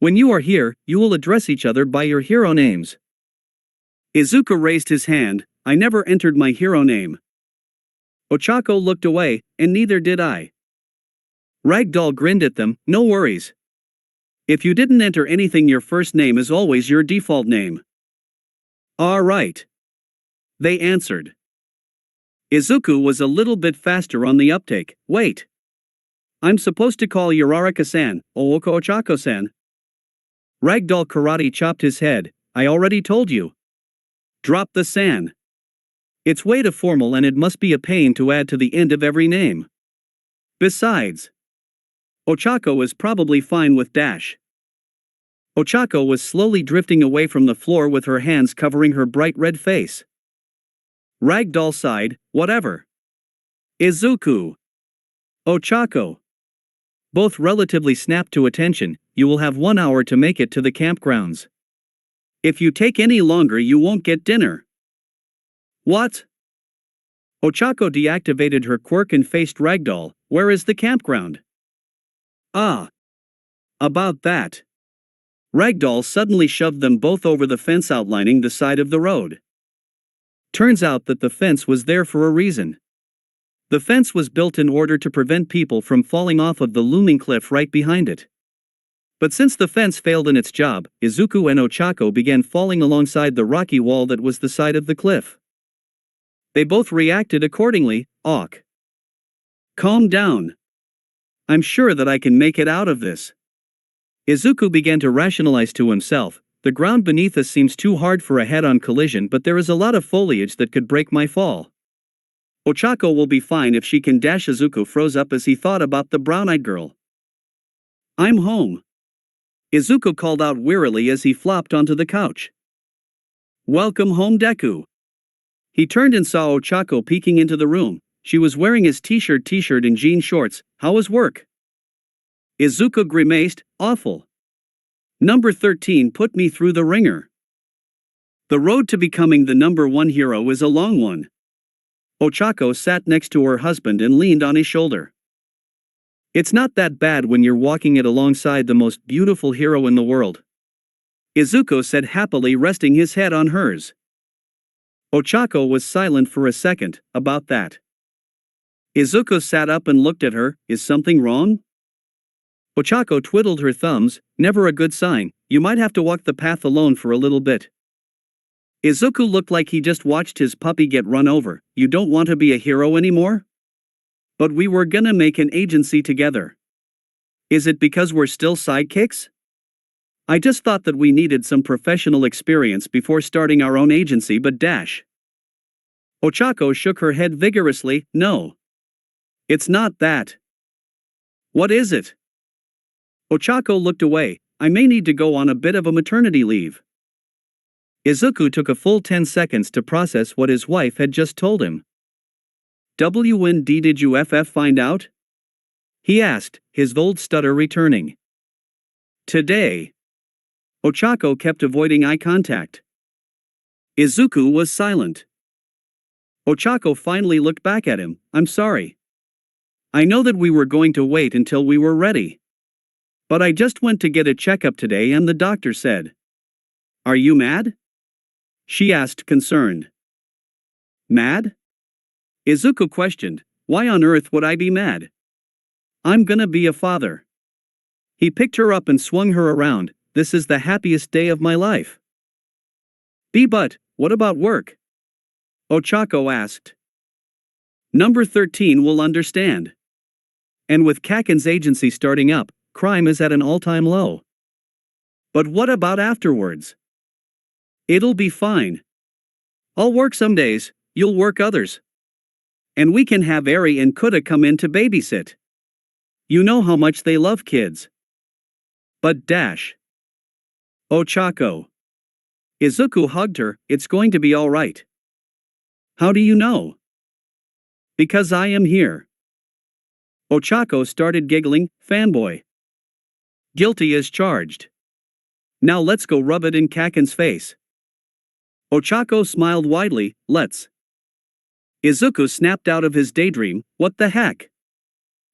When you are here, you will address each other by your hero names. Izuku raised his hand. I never entered my hero name. Ochako looked away, and neither did I. Ragdoll grinned at them. No worries. If you didn't enter anything, your first name is always your default name. All right. They answered. Izuku was a little bit faster on the uptake. Wait. I'm supposed to call Uraraka-san, Ooko Ochako-san. Ragdoll karate chopped his head. I already told you. Drop the san. It's way too formal and it must be a pain to add to the end of every name. Besides, Ochako is probably fine with dash. Ochako was slowly drifting away from the floor with her hands covering her bright red face. Ragdoll sighed, whatever. Izuku. Ochako. Both relatively snapped to attention. You will have 1 hour to make it to the campgrounds. If you take any longer, you won't get dinner. What? Ochako deactivated her quirk and faced Ragdoll. Where is the campground? Ah. About that. Ragdoll suddenly shoved them both over the fence outlining the side of the road. Turns out that the fence was there for a reason. The fence was built in order to prevent people from falling off of the looming cliff right behind it. But since the fence failed in its job, Izuku and Ochako began falling alongside the rocky wall that was the side of the cliff. They both reacted accordingly. Awk. Calm down. I'm sure that I can make it out of this. Izuku began to rationalize to himself. The ground beneath us seems too hard for a head-on collision, but there is a lot of foliage that could break my fall. Ochako will be fine if she can dash. Izuku froze up as he thought about the brown-eyed girl. I'm home. Izuku called out wearily as he flopped onto the couch. Welcome home, Deku. He turned and saw Ochako peeking into the room. She was wearing his t-shirt and jean shorts. How was work? Izuku grimaced. Awful. Number 13 put me through the ringer. The road to becoming the number 1 hero is a long one. Ochako sat next to her husband and leaned on his shoulder. It's not that bad when you're walking it alongside the most beautiful hero in the world. Izuku said happily, resting his head on hers. Ochako was silent for a second. About that. Izuku sat up and looked at her. Is something wrong? Ochako twiddled her thumbs. Never a good sign. You might have to walk the path alone for a little bit. Izuku looked like he just watched his puppy get run over. You don't want to be a hero anymore? But we were gonna make an agency together. Is it because we're still sidekicks? I just thought that we needed some professional experience before starting our own agency, but dash. Ochako shook her head vigorously. No. It's not that. What is it? Ochako looked away. I may need to go on a bit of a maternity leave. Izuku took a full 10 seconds to process what his wife had just told him. WND, did you find out? He asked, his old stutter returning. Today. Ochako kept avoiding eye contact. Izuku was silent. Ochako finally looked back at him. I'm sorry. I know that we were going to wait until we were ready. But I just went to get a checkup today and the doctor said. Are you mad? She asked, concerned. Mad? Izuku questioned. Why on earth would I be mad? I'm gonna be a father. He picked her up and swung her around. This is the happiest day of my life. But, what about work? Ochako asked. Number 13 will understand. And with Kaken's agency starting up, crime is at an all-time low. But what about afterwards? It'll be fine. I'll work some days, you'll work others. And we can have Eri and Kuta come in to babysit. You know how much they love kids. But dash. Ochako. Izuku hugged her. It's going to be all right. How do you know? Because I am here. Ochako started giggling. Fanboy. Guilty as charged. Now let's go rub it in Kaken's face. Ochako smiled widely. Let's. Izuku snapped out of his daydream. What the heck?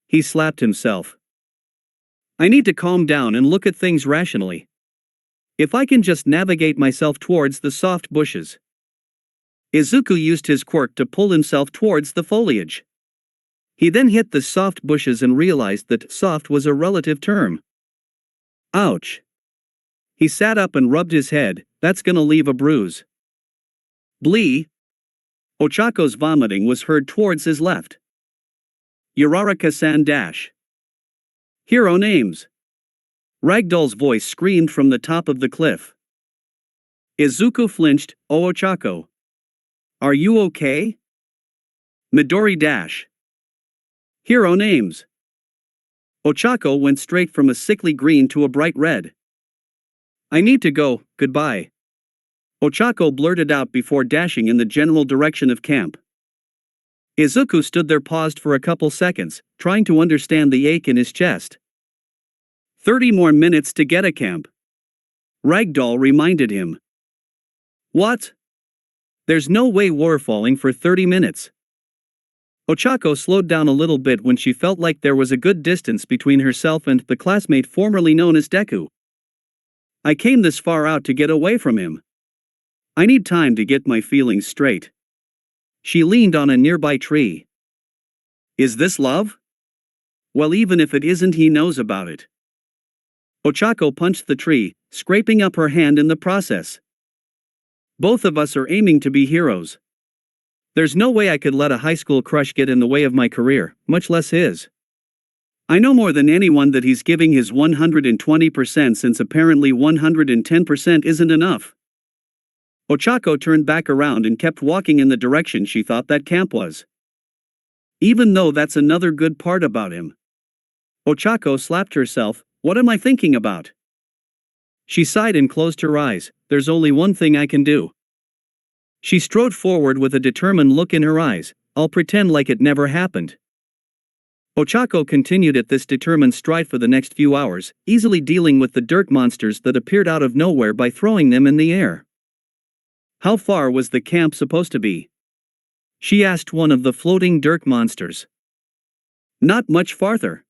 He slapped himself. I need to calm down and look at things rationally. If I can just navigate myself towards the soft bushes. Izuku used his quirk to pull himself towards the foliage. He then hit the soft bushes and realized that soft was a relative term. Ouch. He sat up and rubbed his head. That's gonna leave a bruise. Blee. Ochako's vomiting was heard towards his left. Uraraka-san dash. Hero names. Ragdoll's voice screamed from the top of the cliff. Izuku flinched. Oh Ochako. Are you okay? Midori dash. Hero names. Ochako went straight from a sickly green to a bright red. I need to go, goodbye. Ochako blurted out before dashing in the general direction of camp. Izuku stood there paused for a couple seconds, trying to understand the ache in his chest. 30 more minutes to get a camp. Ragdoll reminded him. What? There's no way we're falling for 30 minutes. Ochako slowed down a little bit when she felt like there was a good distance between herself and the classmate formerly known as Deku. I came this far out to get away from him. I need time to get my feelings straight. She leaned on a nearby tree. Is this love? Well, even if it isn't, he knows about it. Ochako punched the tree, scraping up her hand in the process. Both of us are aiming to be heroes. There's no way I could let a high school crush get in the way of my career, much less his. I know more than anyone that he's giving his 120% since apparently 110% isn't enough. Ochako turned back around and kept walking in the direction she thought that camp was. Even though that's another good part about him. Ochako slapped herself. What am I thinking about? She sighed and closed her eyes. There's only one thing I can do. She strode forward with a determined look in her eyes. I'll pretend like it never happened. Ochako continued at this determined stride for the next few hours, easily dealing with the dirt monsters that appeared out of nowhere by throwing them in the air. How far was the camp supposed to be? She asked one of the floating dirt monsters. Not much farther.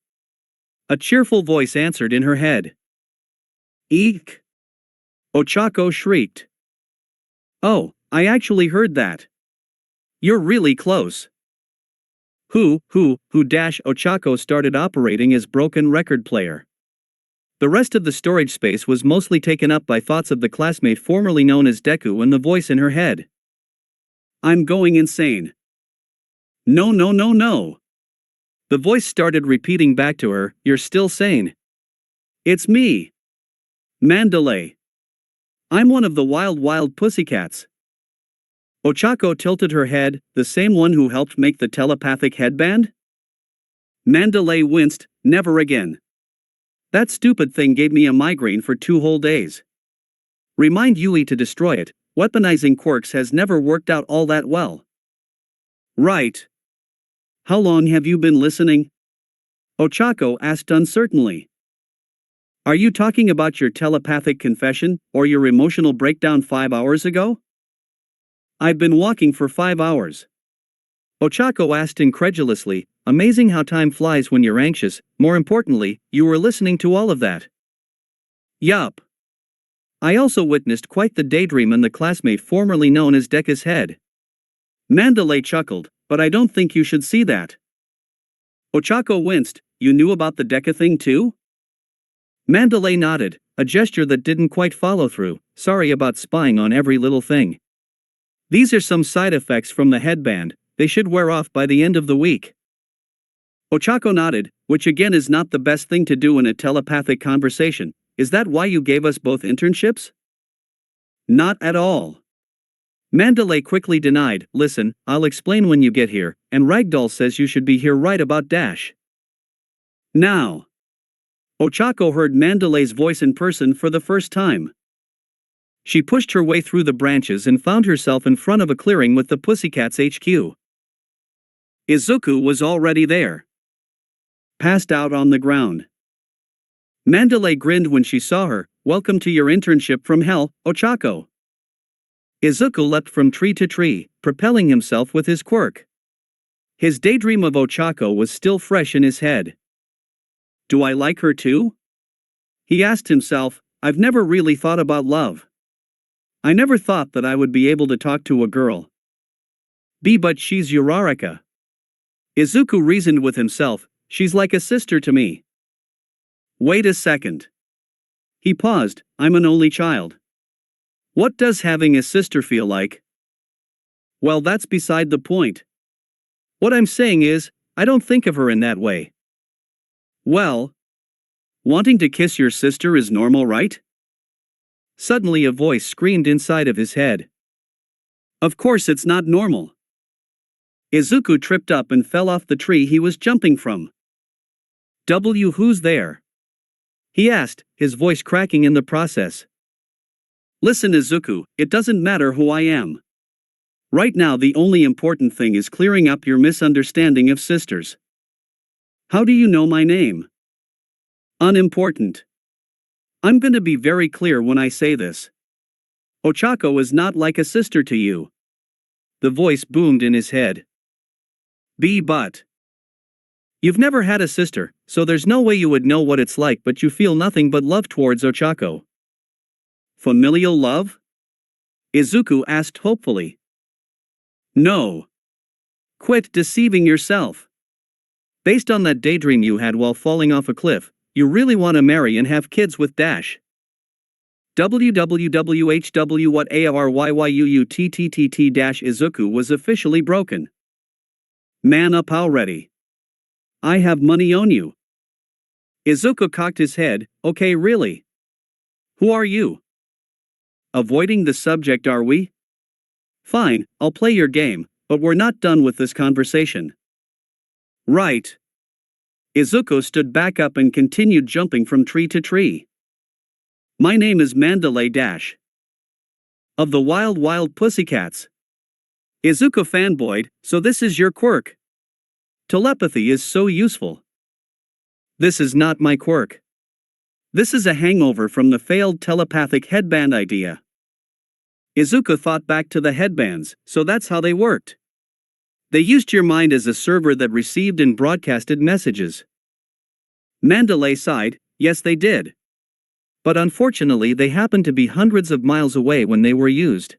A cheerful voice answered in her head. Eek! Ochako shrieked. Oh, I actually heard that. You're really close. Who dash Ochako started operating as broken record player. The rest of the storage space was mostly taken up by thoughts of the classmate formerly known as Deku and the voice in her head. I'm going insane. No. The voice started repeating back to her, you're still sane. It's me. Mandalay. I'm one of the wild pussycats. Ochako tilted her head, the same one who helped make the telepathic headband? Mandalay winced, never again. That stupid thing gave me a migraine for 2 whole days. Remind Yui to destroy it, weaponizing quirks has never worked out all that well. Right. How long have you been listening? Ochako asked uncertainly. Are you talking about your telepathic confession, or your emotional breakdown 5 hours ago? I've been walking for 5 hours. Ochako asked incredulously, amazing how time flies when you're anxious. More importantly, you were listening to all of that. Yup. I also witnessed quite the daydream in the classmate formerly known as Deku's head. Mandalay chuckled, but I don't think you should see that. Ochako winced, you knew about the Deku thing too? Mandalay nodded, a gesture that didn't quite follow through, sorry about spying on every little thing. These are some side effects from the headband, they should wear off by the end of the week. Ochako nodded, which again is not the best thing to do in a telepathic conversation. Is that why you gave us both internships? Not at all. Mandalay quickly denied, listen, I'll explain when you get here, and Ragdoll says you should be here right about dash. Now. Ochako heard Mandalay's voice in person for the first time. She pushed her way through the branches and found herself in front of a clearing with the Pussycats HQ. Izuku was already there. Passed out on the ground. Mandalay grinned when she saw her, welcome to your internship from hell, Ochako. Izuku leapt from tree to tree, propelling himself with his quirk. His daydream of Ochako was still fresh in his head. Do I like her too? He asked himself, I've never really thought about love. I never thought that I would be able to talk to a girl. But she's Uraraka. Izuku reasoned with himself, she's like a sister to me. Wait a second. He paused, I'm an only child. What does having a sister feel like? Well, that's beside the point. What I'm saying is, I don't think of her in that way. Well, wanting to kiss your sister is normal, right? Suddenly a voice screamed inside of his head. Of course it's not normal. Izuku tripped up and fell off the tree he was jumping from. Who's there? He asked, his voice cracking in the process. Listen, Izuku, it doesn't matter who I am. Right now the only important thing is clearing up your misunderstanding of sisters. How do you know my name? Unimportant. I'm gonna be very clear when I say this. Ochako is not like a sister to you. The voice boomed in his head. But. You've never had a sister, so there's no way you would know what it's like, but you feel nothing but love towards Ochako. Familial love? Izuku asked hopefully. No. Quit deceiving yourself. Based on that daydream you had while falling off a cliff, you really want to marry and have kids with dash. Izuku was officially broken. Man up already. I have money on you. Izuku cocked his head, okay really? Who are you? Avoiding the subject are we? Fine, I'll play your game, but we're not done with this conversation. Right. Izuku stood back up and continued jumping from tree to tree. My name is Mandalay Dash. Of the Wild Pussycats. Izuku fanboyed, so this is your quirk. Telepathy is so useful. This is not my quirk. This is a hangover from the failed telepathic headband idea. Izuku thought back to the headbands, so that's how they worked. They used your mind as a server that received and broadcasted messages. Mandalay sighed, yes they did. But unfortunately they happened to be hundreds of miles away when they were used.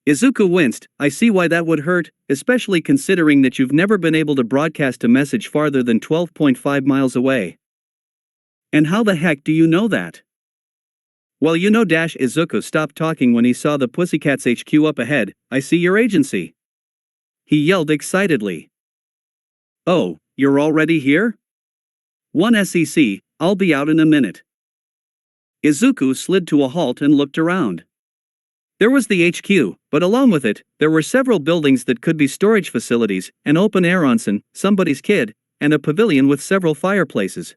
Izuku winced, I see why that would hurt, especially considering that you've never been able to broadcast a message farther than 12.5 miles away. And how the heck do you know that? Well you know Izuku stopped talking when he saw the Pussycats HQ up ahead, I see your agency. He yelled excitedly. Oh, you're already here? 1 SEC, I'll be out in a minute. Izuku slid to a halt and looked around. There was the HQ, but along with it, there were several buildings that could be storage facilities, an open-air onsen, somebody's kid, and a pavilion with several fireplaces.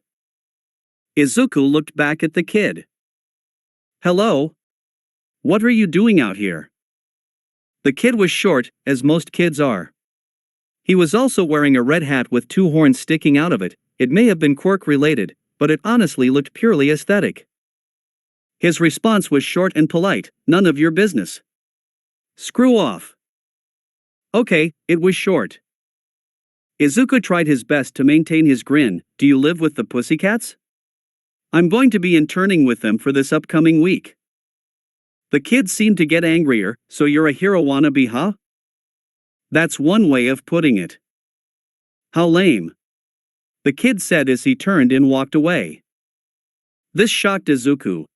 Izuku looked back at the kid. Hello? What are you doing out here? The kid was short, as most kids are. He was also wearing a red hat with two horns sticking out of it. It may have been quirk-related, but it honestly looked purely aesthetic. His response was short and polite, "None of your business. Screw off." Okay, it was short. Izuku tried his best to maintain his grin. "Do you live with the pussycats? I'm going to be interning with them for this upcoming week." The kid seemed to get angrier. "So you're a hero wannabe, huh? That's one way of putting it. How lame," the kid said as he turned and walked away. This shocked Izuku.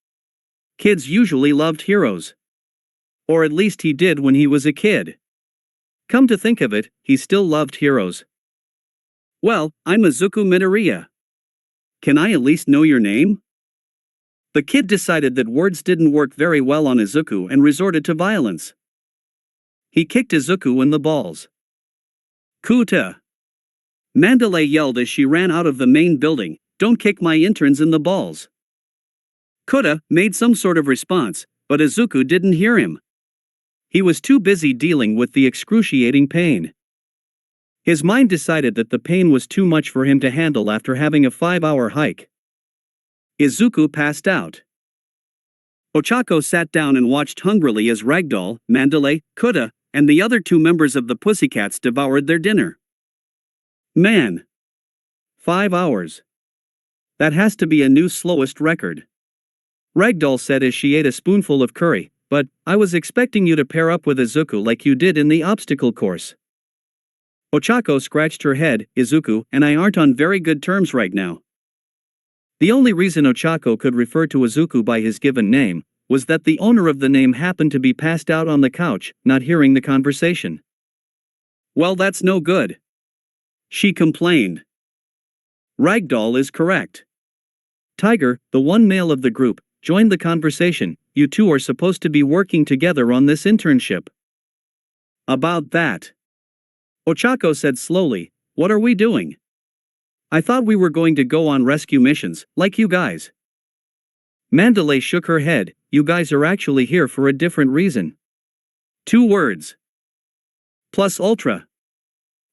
Kids usually loved heroes. Or at least he did when he was a kid. Come to think of it, he still loved heroes. "Well, I'm Izuku Midoriya. Can I at least know your name?" The kid decided that words didn't work very well on Izuku and resorted to violence. He kicked Izuku in the balls. "Kuta!" Mandalay yelled as she ran out of the main building. "Don't kick my interns in the balls." Kuta made some sort of response, but Izuku didn't hear him. He was too busy dealing with the excruciating pain. His mind decided that the pain was too much for him to handle after having a 5-hour hike. Izuku passed out. Ochako sat down and watched hungrily as Ragdoll, Mandalay, Kuta, and the other 2 members of the Pussycats devoured their dinner. Man! 5 hours. That has to be a new slowest record. Ragdoll said as she ate a spoonful of curry, "But I was expecting you to pair up with Izuku like you did in the obstacle course." Ochako scratched her head. "Izuku and I aren't on very good terms right now." The only reason Ochako could refer to Izuku by his given name was that the owner of the name happened to be passed out on the couch, not hearing the conversation. "Well, that's no good," she complained. Ragdoll is correct. Tiger, the one male of the group, joined the conversation. "You two are supposed to be working together on this internship." "About that," Ochako said slowly, "what are we doing? I thought we were going to go on rescue missions, like you guys." Mandalay shook her head. "You guys are actually here for a different reason. 2 words. Plus ultra."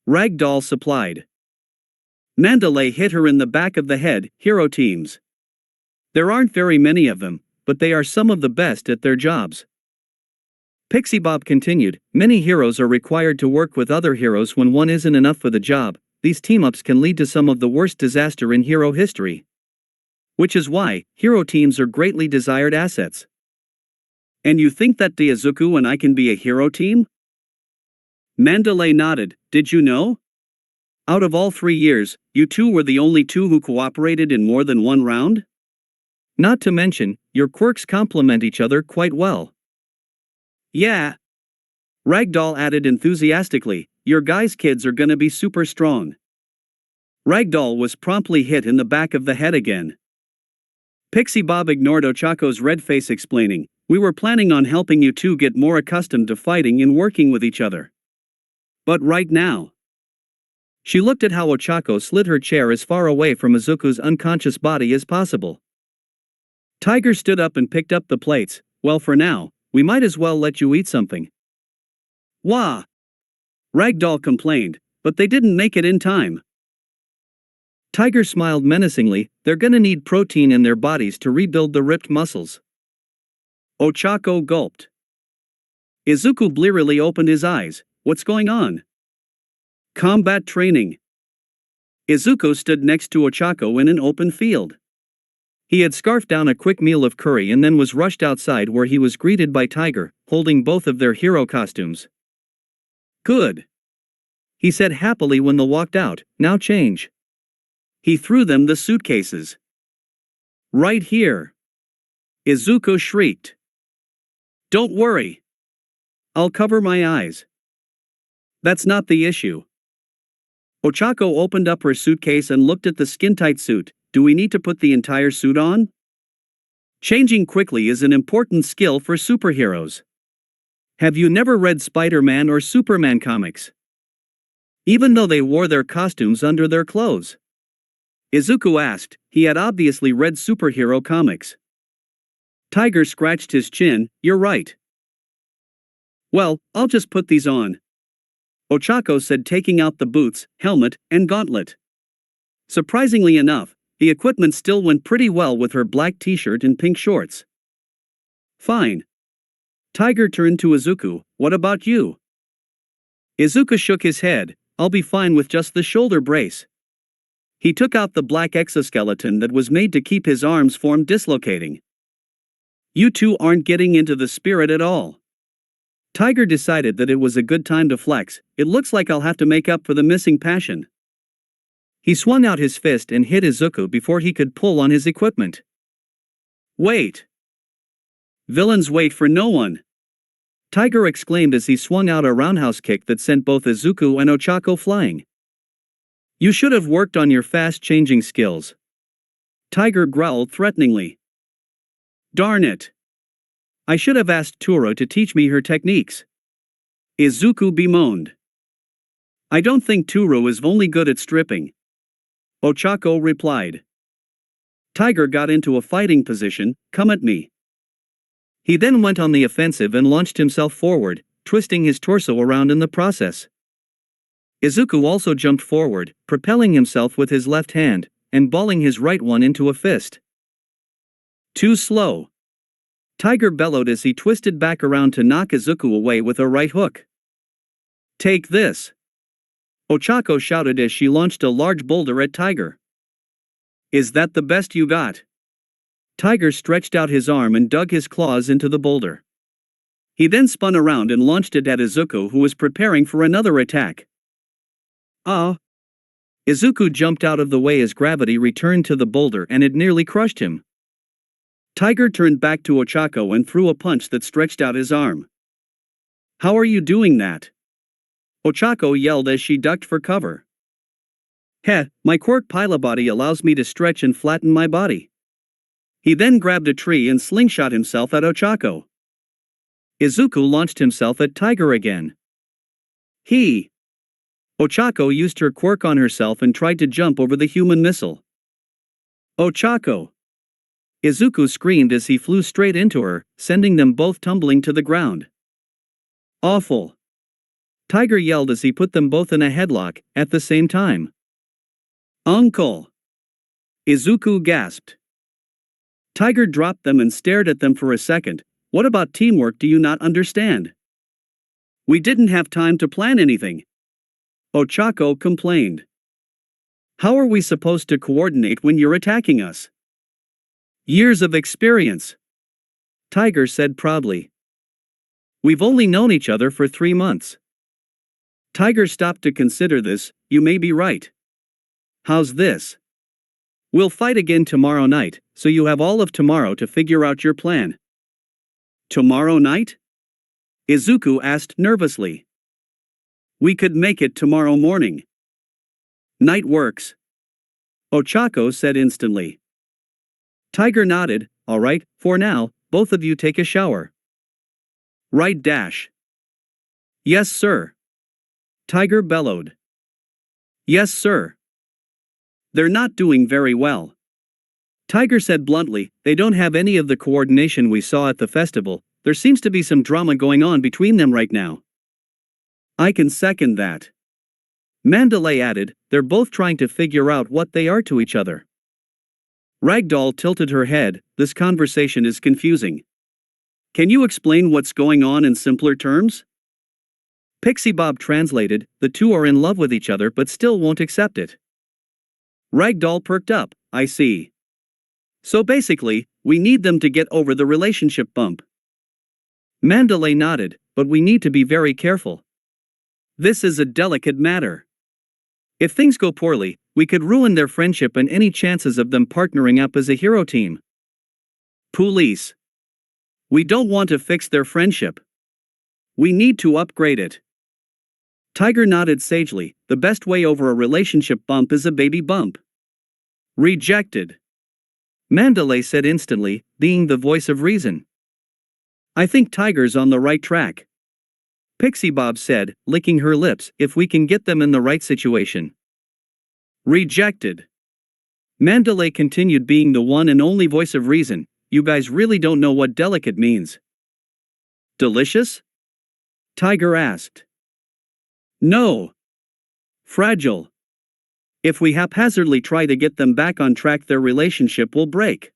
Ragdoll supplied. Mandalay hit her in the back of the head. "Hero teams. There aren't very many of them, but they are some of the best at their jobs." Pixie Bob continued, "Many heroes are required to work with other heroes when one isn't enough for the job. These team-ups can lead to some of the worst disaster in hero history. Which is why hero teams are greatly desired assets." "And you think that Izuku and I can be a hero team?" Mandalay nodded. "Did you know? Out of all 3 years, you two were the only 2 who cooperated in more than one round? Not to mention, your quirks complement each other quite well." "Yeah," Ragdoll added enthusiastically, "your guys' kids are gonna be super strong." Ragdoll was promptly hit in the back of the head again. Pixie Bob ignored Ochako's red face, explaining, "We were planning on helping you two get more accustomed to fighting and working with each other. But right now..." She looked at how Ochako slid her chair as far away from Izuku's unconscious body as possible. Tiger stood up and picked up the plates. "Well, for now, we might as well let you eat something." "Wah!" Ragdoll complained, "but they didn't make it in time." Tiger smiled menacingly. "They're gonna need protein in their bodies to rebuild the ripped muscles." Ochako gulped. Izuku blearily opened his eyes. "What's going on?" "Combat training." Izuku stood next to Ochako in an open field. He had scarfed down a quick meal of curry and then was rushed outside, where he was greeted by Tiger, holding both of their hero costumes. "Good," he said happily when they walked out. "Now change." He threw them the suitcases. "Right here," Izuku shrieked. "Don't worry. I'll cover my eyes." "That's not the issue." Ochako opened up her suitcase and looked at the skin-tight suit. "Do we need to put the entire suit on?" Changing quickly is an important skill for superheroes. Have you never read Spider-Man or Superman comics? Even though they wore their costumes under their clothes. Izuku asked. He had obviously read superhero comics. Tiger scratched his chin. "You're right. Well, I'll just put these on," Ochako said, taking out the boots, helmet, and gauntlet. Surprisingly enough, The equipment still went pretty well with her black t-shirt and pink shorts. Fine. Tiger turned to Izuku, what about you? Izuku shook his head, I'll be fine with just the shoulder brace. He took out the black exoskeleton that was made to keep his arms from dislocating. You two aren't getting into the spirit at all. Tiger decided that it was a good time to flex, it looks like I'll have to make up for the missing passion. He swung out his fist and hit Izuku before he could pull on his equipment. Wait! Villains wait for no one! Tiger exclaimed as he swung out a roundhouse kick that sent both Izuku and Ochako flying. You should have worked on your fast-changing skills. Tiger growled threateningly. Darn it! I should have asked Turo to teach me her techniques. Izuku bemoaned. I don't think Turo is only good at stripping. Ochako replied. Tiger got into a fighting position, come at me. He then went on the offensive and launched himself forward, twisting his torso around in the process. Izuku also jumped forward, propelling himself with his left hand, and balling his right one into a fist. Too slow. Tiger bellowed as he twisted back around to knock Izuku away with a right hook. Take this! Ochako shouted as she launched a large boulder at Tiger. Is that the best you got? Tiger stretched out his arm and dug his claws into the boulder. He then spun around and launched it at Izuku, who was preparing for another attack. Izuku jumped out of the way as gravity returned to the boulder and it nearly crushed him. Tiger turned back to Ochako and threw a punch that stretched out his arm. How are you doing that? Ochako yelled as she ducked for cover. Heh, my quirk pilot body allows me to stretch and flatten my body. He then grabbed a tree and slingshot himself at Ochako. Izuku launched himself at Tiger again. Ochako used her quirk on herself and tried to jump over the human missile. Ochako! Izuku screamed as he flew straight into her, sending them both tumbling to the ground. Awful! Tiger yelled as he put them both in a headlock, at the same time. Uncle! Izuku gasped. Tiger dropped them and stared at them for a second. What about teamwork do you not understand? We didn't have time to plan anything. Ochako complained. How are we supposed to coordinate when you're attacking us? Years of experience. Tiger said proudly. We've only known each other for 3 months. Tiger stopped to consider this, you may be right. How's this? We'll fight again tomorrow night, so you have all of tomorrow to figure out your plan. Tomorrow night? Izuku asked nervously. We could make it tomorrow morning. Night works. Ochako said instantly. Tiger nodded, all right, for now, both of you take a shower. Right dash. Yes sir. Tiger bellowed. Yes sir. They're not doing very well. Tiger said bluntly, they don't have any of the coordination we saw at the festival, there seems to be some drama going on between them right now. I can second that. Mandalay added, they're both trying to figure out what they are to each other. Ragdoll tilted her head, this conversation is confusing. Can you explain what's going on in simpler terms? Pixie Bob translated, the two are in love with each other but still won't accept it. Ragdoll perked up, I see. So basically, we need them to get over the relationship bump. Mandalay nodded, but we need to be very careful. This is a delicate matter. If things go poorly, we could ruin their friendship and any chances of them partnering up as a hero team. Police. We don't want to fix their friendship. We need to upgrade it. Tiger nodded sagely, the best way over a relationship bump is a baby bump. Rejected. Mandalay said instantly, being the voice of reason. I think Tiger's on the right track. Pixie Bob said, licking her lips, if we can get them in the right situation. Rejected. Mandalay continued, being the one and only voice of reason, you guys really don't know what delicate means. Delicious? Tiger asked. No. Fragile. If we haphazardly try to get them back on track, their relationship will break.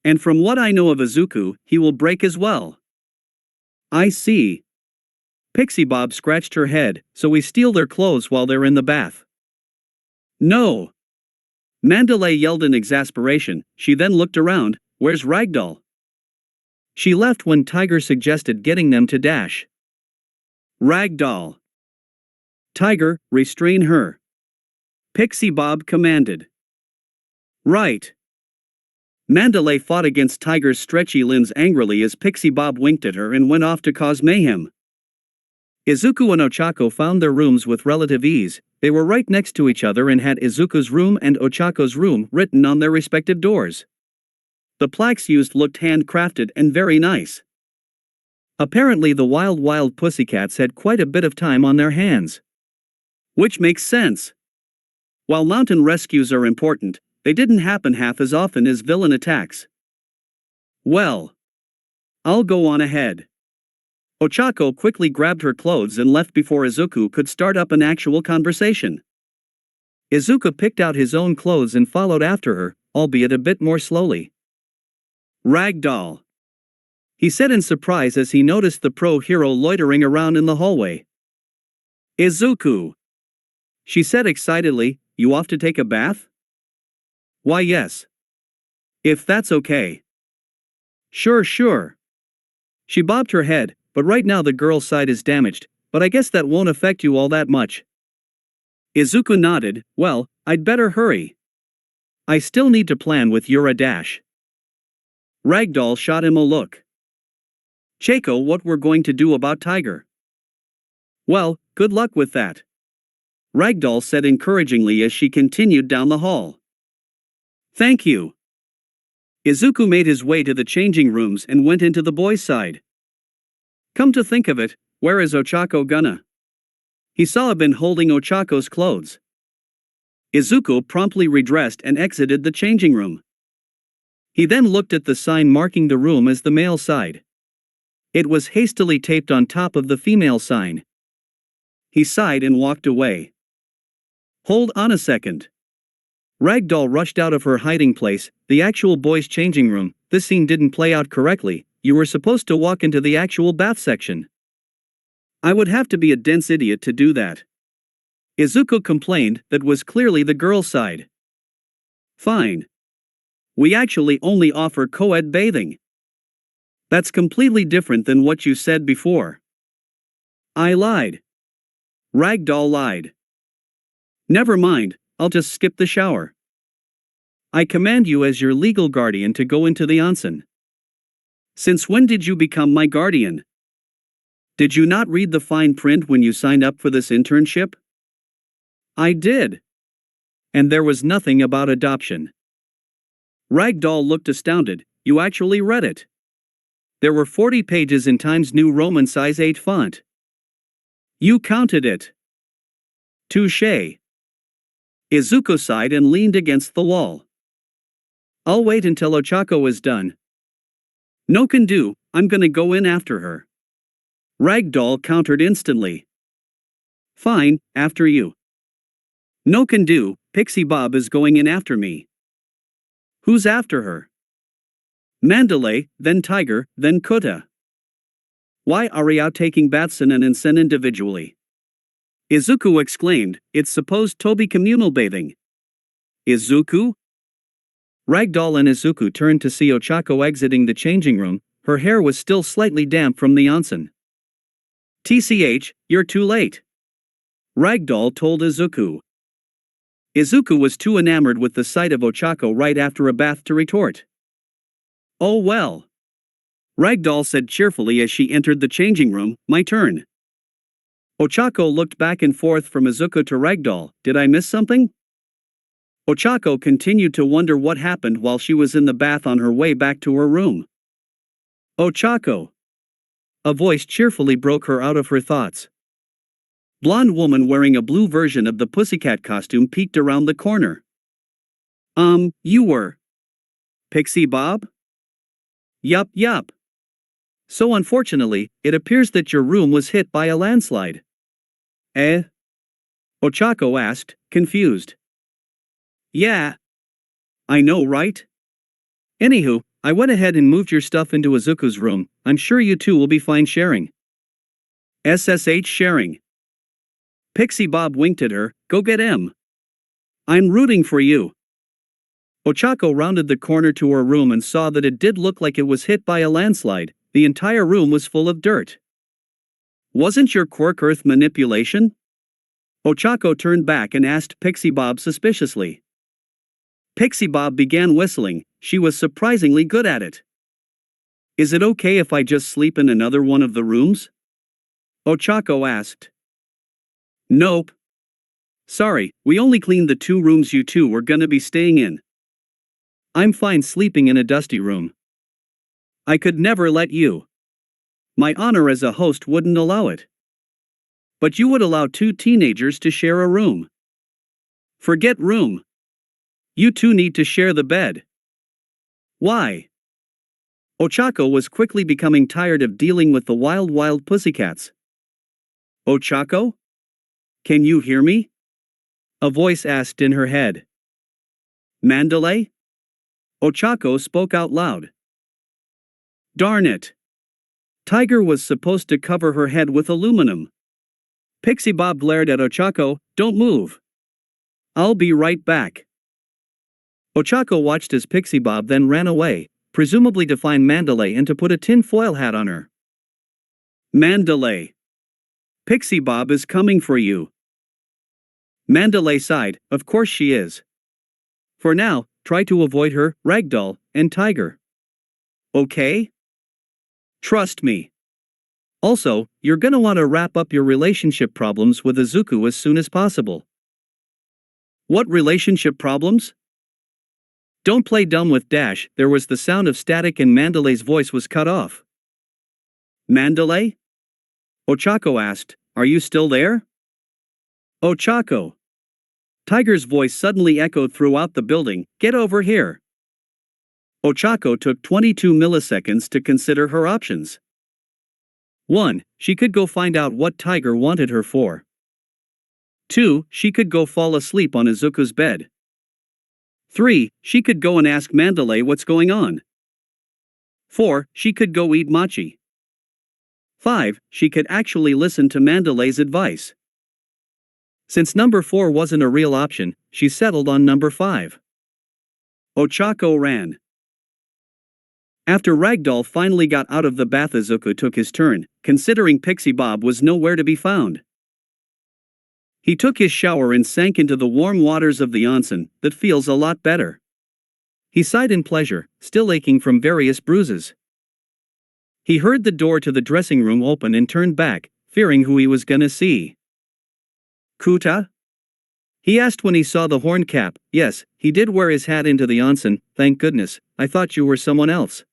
And from what I know of Izuku, he will break as well. I see. Pixie Bob scratched her head. So we steal their clothes while they're in the bath? No. Mandalay yelled in exasperation. She then looked around. Where's Ragdoll? She left when Tiger suggested getting them to dash. Ragdoll. Tiger, restrain her. Pixie Bob commanded. Right. Mandalay fought against Tiger's stretchy limbs angrily as Pixie Bob winked at her and went off to cause mayhem. Izuku and Ochako found their rooms with relative ease. They were right next to each other and had Izuku's room and Ochako's room written on their respective doors. The plaques used looked handcrafted and very nice. Apparently the wild pussycats had quite a bit of time on their hands. Which makes sense. While mountain rescues are important, they didn't happen half as often as villain attacks. Well, I'll go on ahead. Ochako quickly grabbed her clothes and left before Izuku could start up an actual conversation. Izuku picked out his own clothes and followed after her, albeit a bit more slowly. Ragdoll, he said in surprise as he noticed the pro-hero loitering around in the hallway. Izuku, she said excitedly, you off to take a bath? Why yes. If that's okay. Sure. She bobbed her head, but right now the girl's side is damaged, but I guess that won't affect you all that much. Izuku nodded. Well, I'd better hurry. I still need to plan with Yura Dash. Ragdoll shot him a look. Chako, what we're going to do about Tiger? Well, good luck with that. Ragdoll said encouragingly as she continued down the hall. Thank you. Izuku made his way to the changing rooms and went into the boys' side. Come to think of it, where is Ochako gonna? He saw a bin holding Ochako's clothes. Izuku promptly redressed and exited the changing room. He then looked at the sign marking the room as the male side. It was hastily taped on top of the female sign. He sighed and walked away. Hold on a second. Ragdoll rushed out of her hiding place, the actual boys' changing room. This scene didn't play out correctly. You were supposed to walk into the actual bath section. I would have to be a dense idiot to do that. Izuku complained. That was clearly the girl's side. Fine. We actually only offer co-ed bathing. That's completely different than what you said before. I lied. Ragdoll lied. Never mind, I'll just skip the shower. I command you as your legal guardian to go into the onsen. Since when did you become my guardian? Did you not read the fine print when you signed up for this internship? I did. And there was nothing about adoption. Ragdoll looked astounded. You actually read it. There were 40 pages in Times New Roman size 8 font. You counted it. Touché. Izuku sighed and leaned against the wall. I'll wait until Ochako is done. No can do, I'm gonna go in after her. Ragdoll countered instantly. Fine, after you. No can do, Pixie Bob is going in after me. Who's after her? Mandalay, then Tiger, then Kuta. Why are we out taking baths in an onsen individually? Izuku exclaimed, it's supposed to be communal bathing. Izuku? Ragdoll and Izuku turned to see Ochako exiting the changing room. Her hair was still slightly damp from the onsen. TCH, you're too late. Ragdoll told Izuku. Izuku was too enamored with the sight of Ochako right after a bath to retort. Oh well. Ragdoll said cheerfully as she entered the changing room, my turn. Ochako looked back and forth from Izuku to Ragdoll. Did I miss something? Ochako continued to wonder what happened while she was in the bath on her way back to her room. Ochako. A voice cheerfully broke her out of her thoughts. Blonde woman wearing a blue version of the pussycat costume peeked around the corner. You were Pixie Bob? Yup. So unfortunately, it appears that your room was hit by a landslide. Eh? Ochako asked, confused. Yeah. I know, right? Anywho, I went ahead and moved your stuff into Izuku's room. I'm sure you two will be fine sharing. SSH sharing. Pixie Bob winked at her. Go get him. I'm rooting for you. Ochako rounded the corner to her room and saw that it did look like it was hit by a landslide. The entire room was full of dirt. Wasn't your quirk earth manipulation? Ochako turned back and asked Pixie Bob suspiciously. Pixie Bob began whistling. She was surprisingly good at it. Is it okay if I just sleep in another one of the rooms? Ochako asked. Nope. Sorry, we only cleaned the 2 rooms you two were gonna be staying in. I'm fine sleeping in a dusty room. I could never let you. My honor as a host wouldn't allow it. But you would allow 2 teenagers to share a room. Forget room. You two need to share the bed. Why? Ochako was quickly becoming tired of dealing with the wild pussycats. Ochako? Can you hear me? A voice asked in her head. Mandalay? Ochako spoke out loud. Darn it. Tiger was supposed to cover her head with aluminum. Pixie Bob glared at Ochako. Don't move. I'll be right back. Ochako watched as Pixie Bob then ran away, presumably to find Mandalay and to put a tin-foil hat on her. Mandalay. Pixie Bob is coming for you. Mandalay sighed. Of course she is. For now, try to avoid her, Ragdoll, and Tiger. Okay? Trust me. Also, you're gonna want to wrap up your relationship problems with Izuku as soon as possible. What relationship problems? Don't play dumb with Dash. There was the sound of static and Mandalay's voice was cut off. Mandalay? Ochako asked, are you still there? Ochako. Tiger's voice suddenly echoed throughout the building. Get over here. Ochako took 22 milliseconds to consider her options. 1. She could go find out what Tiger wanted her for. 2. She could go fall asleep on Izuku's bed. 3. She could go and ask Mandalay what's going on. 4. She could go eat mochi. 5. She could actually listen to Mandalay's advice. Since number 4 wasn't a real option, she settled on number 5. Ochako ran. After Ragdoll finally got out of the bath, Izuku took his turn, considering Pixie Bob was nowhere to be found. He took his shower and sank into the warm waters of the onsen. That feels a lot better. He sighed in pleasure, still aching from various bruises. He heard the door to the dressing room open and turned back, fearing who he was gonna see. Kuta? He asked when he saw the horn cap. Yes, he did wear his hat into the onsen. Thank goodness, I thought you were someone else.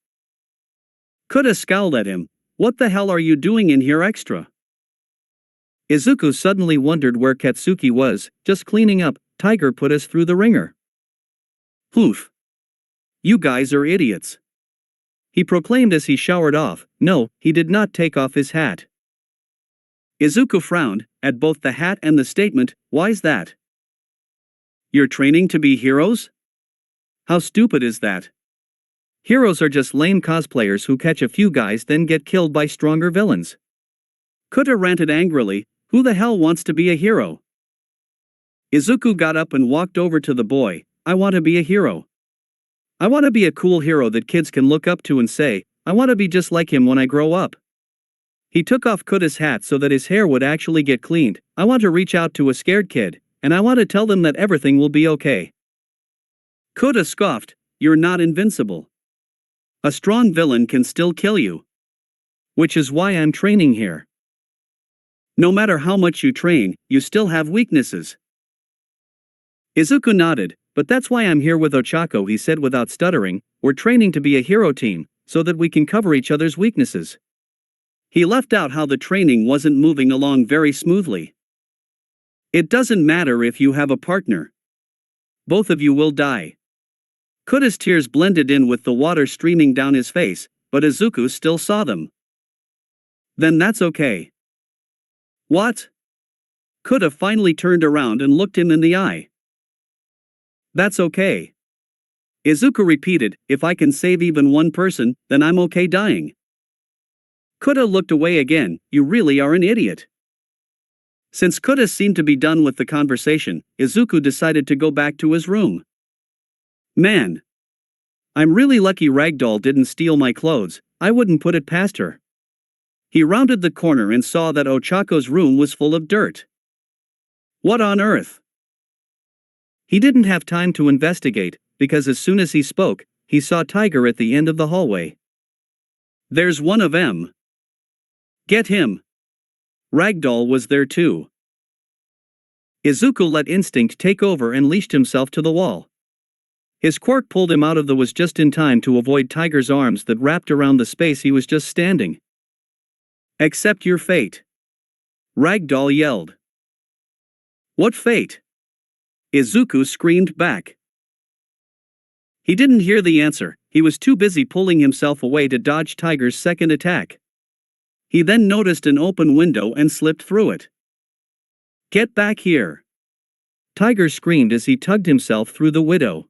Kuta scowled at him. What the hell are you doing in here extra? Izuku suddenly wondered where Katsuki was. Just cleaning up. Tiger put us through the ringer. Poof. You guys are idiots. He proclaimed as he showered off. No, he did not take off his hat. Izuku frowned at both the hat and the statement. Why's that? You're training to be heroes? How stupid is that? Heroes are just lame cosplayers who catch a few guys then get killed by stronger villains. Kuta ranted angrily. Who the hell wants to be a hero? Izuku got up and walked over to the boy. I want to be a hero. I want to be a cool hero that kids can look up to and say, I want to be just like him when I grow up. He took off Kuta's hat so that his hair would actually get cleaned. I want to reach out to a scared kid, and I want to tell them that everything will be okay. Kuta scoffed. You're not invincible. A strong villain can still kill you. Which is why I'm training here. No matter how much you train, you still have weaknesses. Izuku nodded, but that's why I'm here with Ochako, he said without stuttering. We're training to be a hero team, so that we can cover each other's weaknesses. He left out how the training wasn't moving along very smoothly. It doesn't matter if you have a partner. Both of you will die. Kuta's tears blended in with the water streaming down his face, but Izuku still saw them. Then that's okay. What? Kuta finally turned around and looked him in the eye. That's okay. Izuku repeated, if I can save even one person, then I'm okay dying. Kuta looked away again, you really are an idiot. Since Kuta seemed to be done with the conversation, Izuku decided to go back to his room. Man. I'm really lucky Ragdoll didn't steal my clothes, I wouldn't put it past her. He rounded the corner and saw that Ochako's room was full of dirt. What on earth? He didn't have time to investigate, because as soon as he spoke, he saw Tiger at the end of the hallway. There's one of them. Get him. Ragdoll was there too. Izuku let instinct take over and leashed himself to the wall. His quirk pulled him out of the was just in time to avoid Tiger's arms that wrapped around the space he was just standing. Accept your fate. Ragdoll yelled. What fate? Izuku screamed back. He didn't hear the answer, he was too busy pulling himself away to dodge Tiger's second attack. He then noticed an open window and slipped through it. Get back here! Tiger screamed as he tugged himself through the window.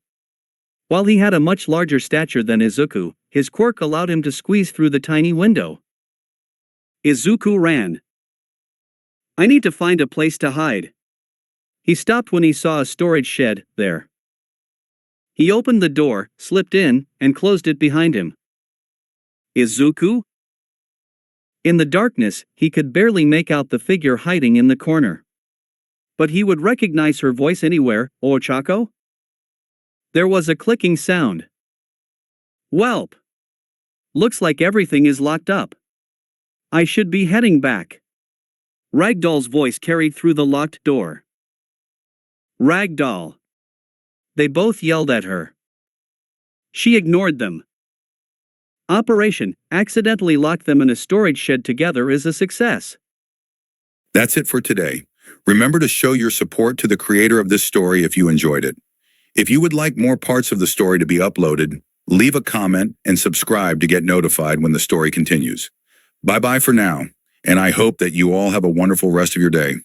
While he had a much larger stature than Izuku, his quirk allowed him to squeeze through the tiny window. Izuku ran. I need to find a place to hide. He stopped when he saw a storage shed there. He opened the door, slipped in, and closed it behind him. Izuku? In the darkness, he could barely make out the figure hiding in the corner. But he would recognize her voice anywhere. Ochako? There was a clicking sound. Welp! Looks like everything is locked up. I should be heading back. Ragdoll's voice carried through the locked door. Ragdoll! They both yelled at her. She ignored them. Operation accidentally locked them in a storage shed together is a success. That's it for today. Remember to show your support to the creator of this story if you enjoyed it. If you would like more parts of the story to be uploaded, leave a comment and subscribe to get notified when the story continues. Bye-bye for now, and I hope that you all have a wonderful rest of your day.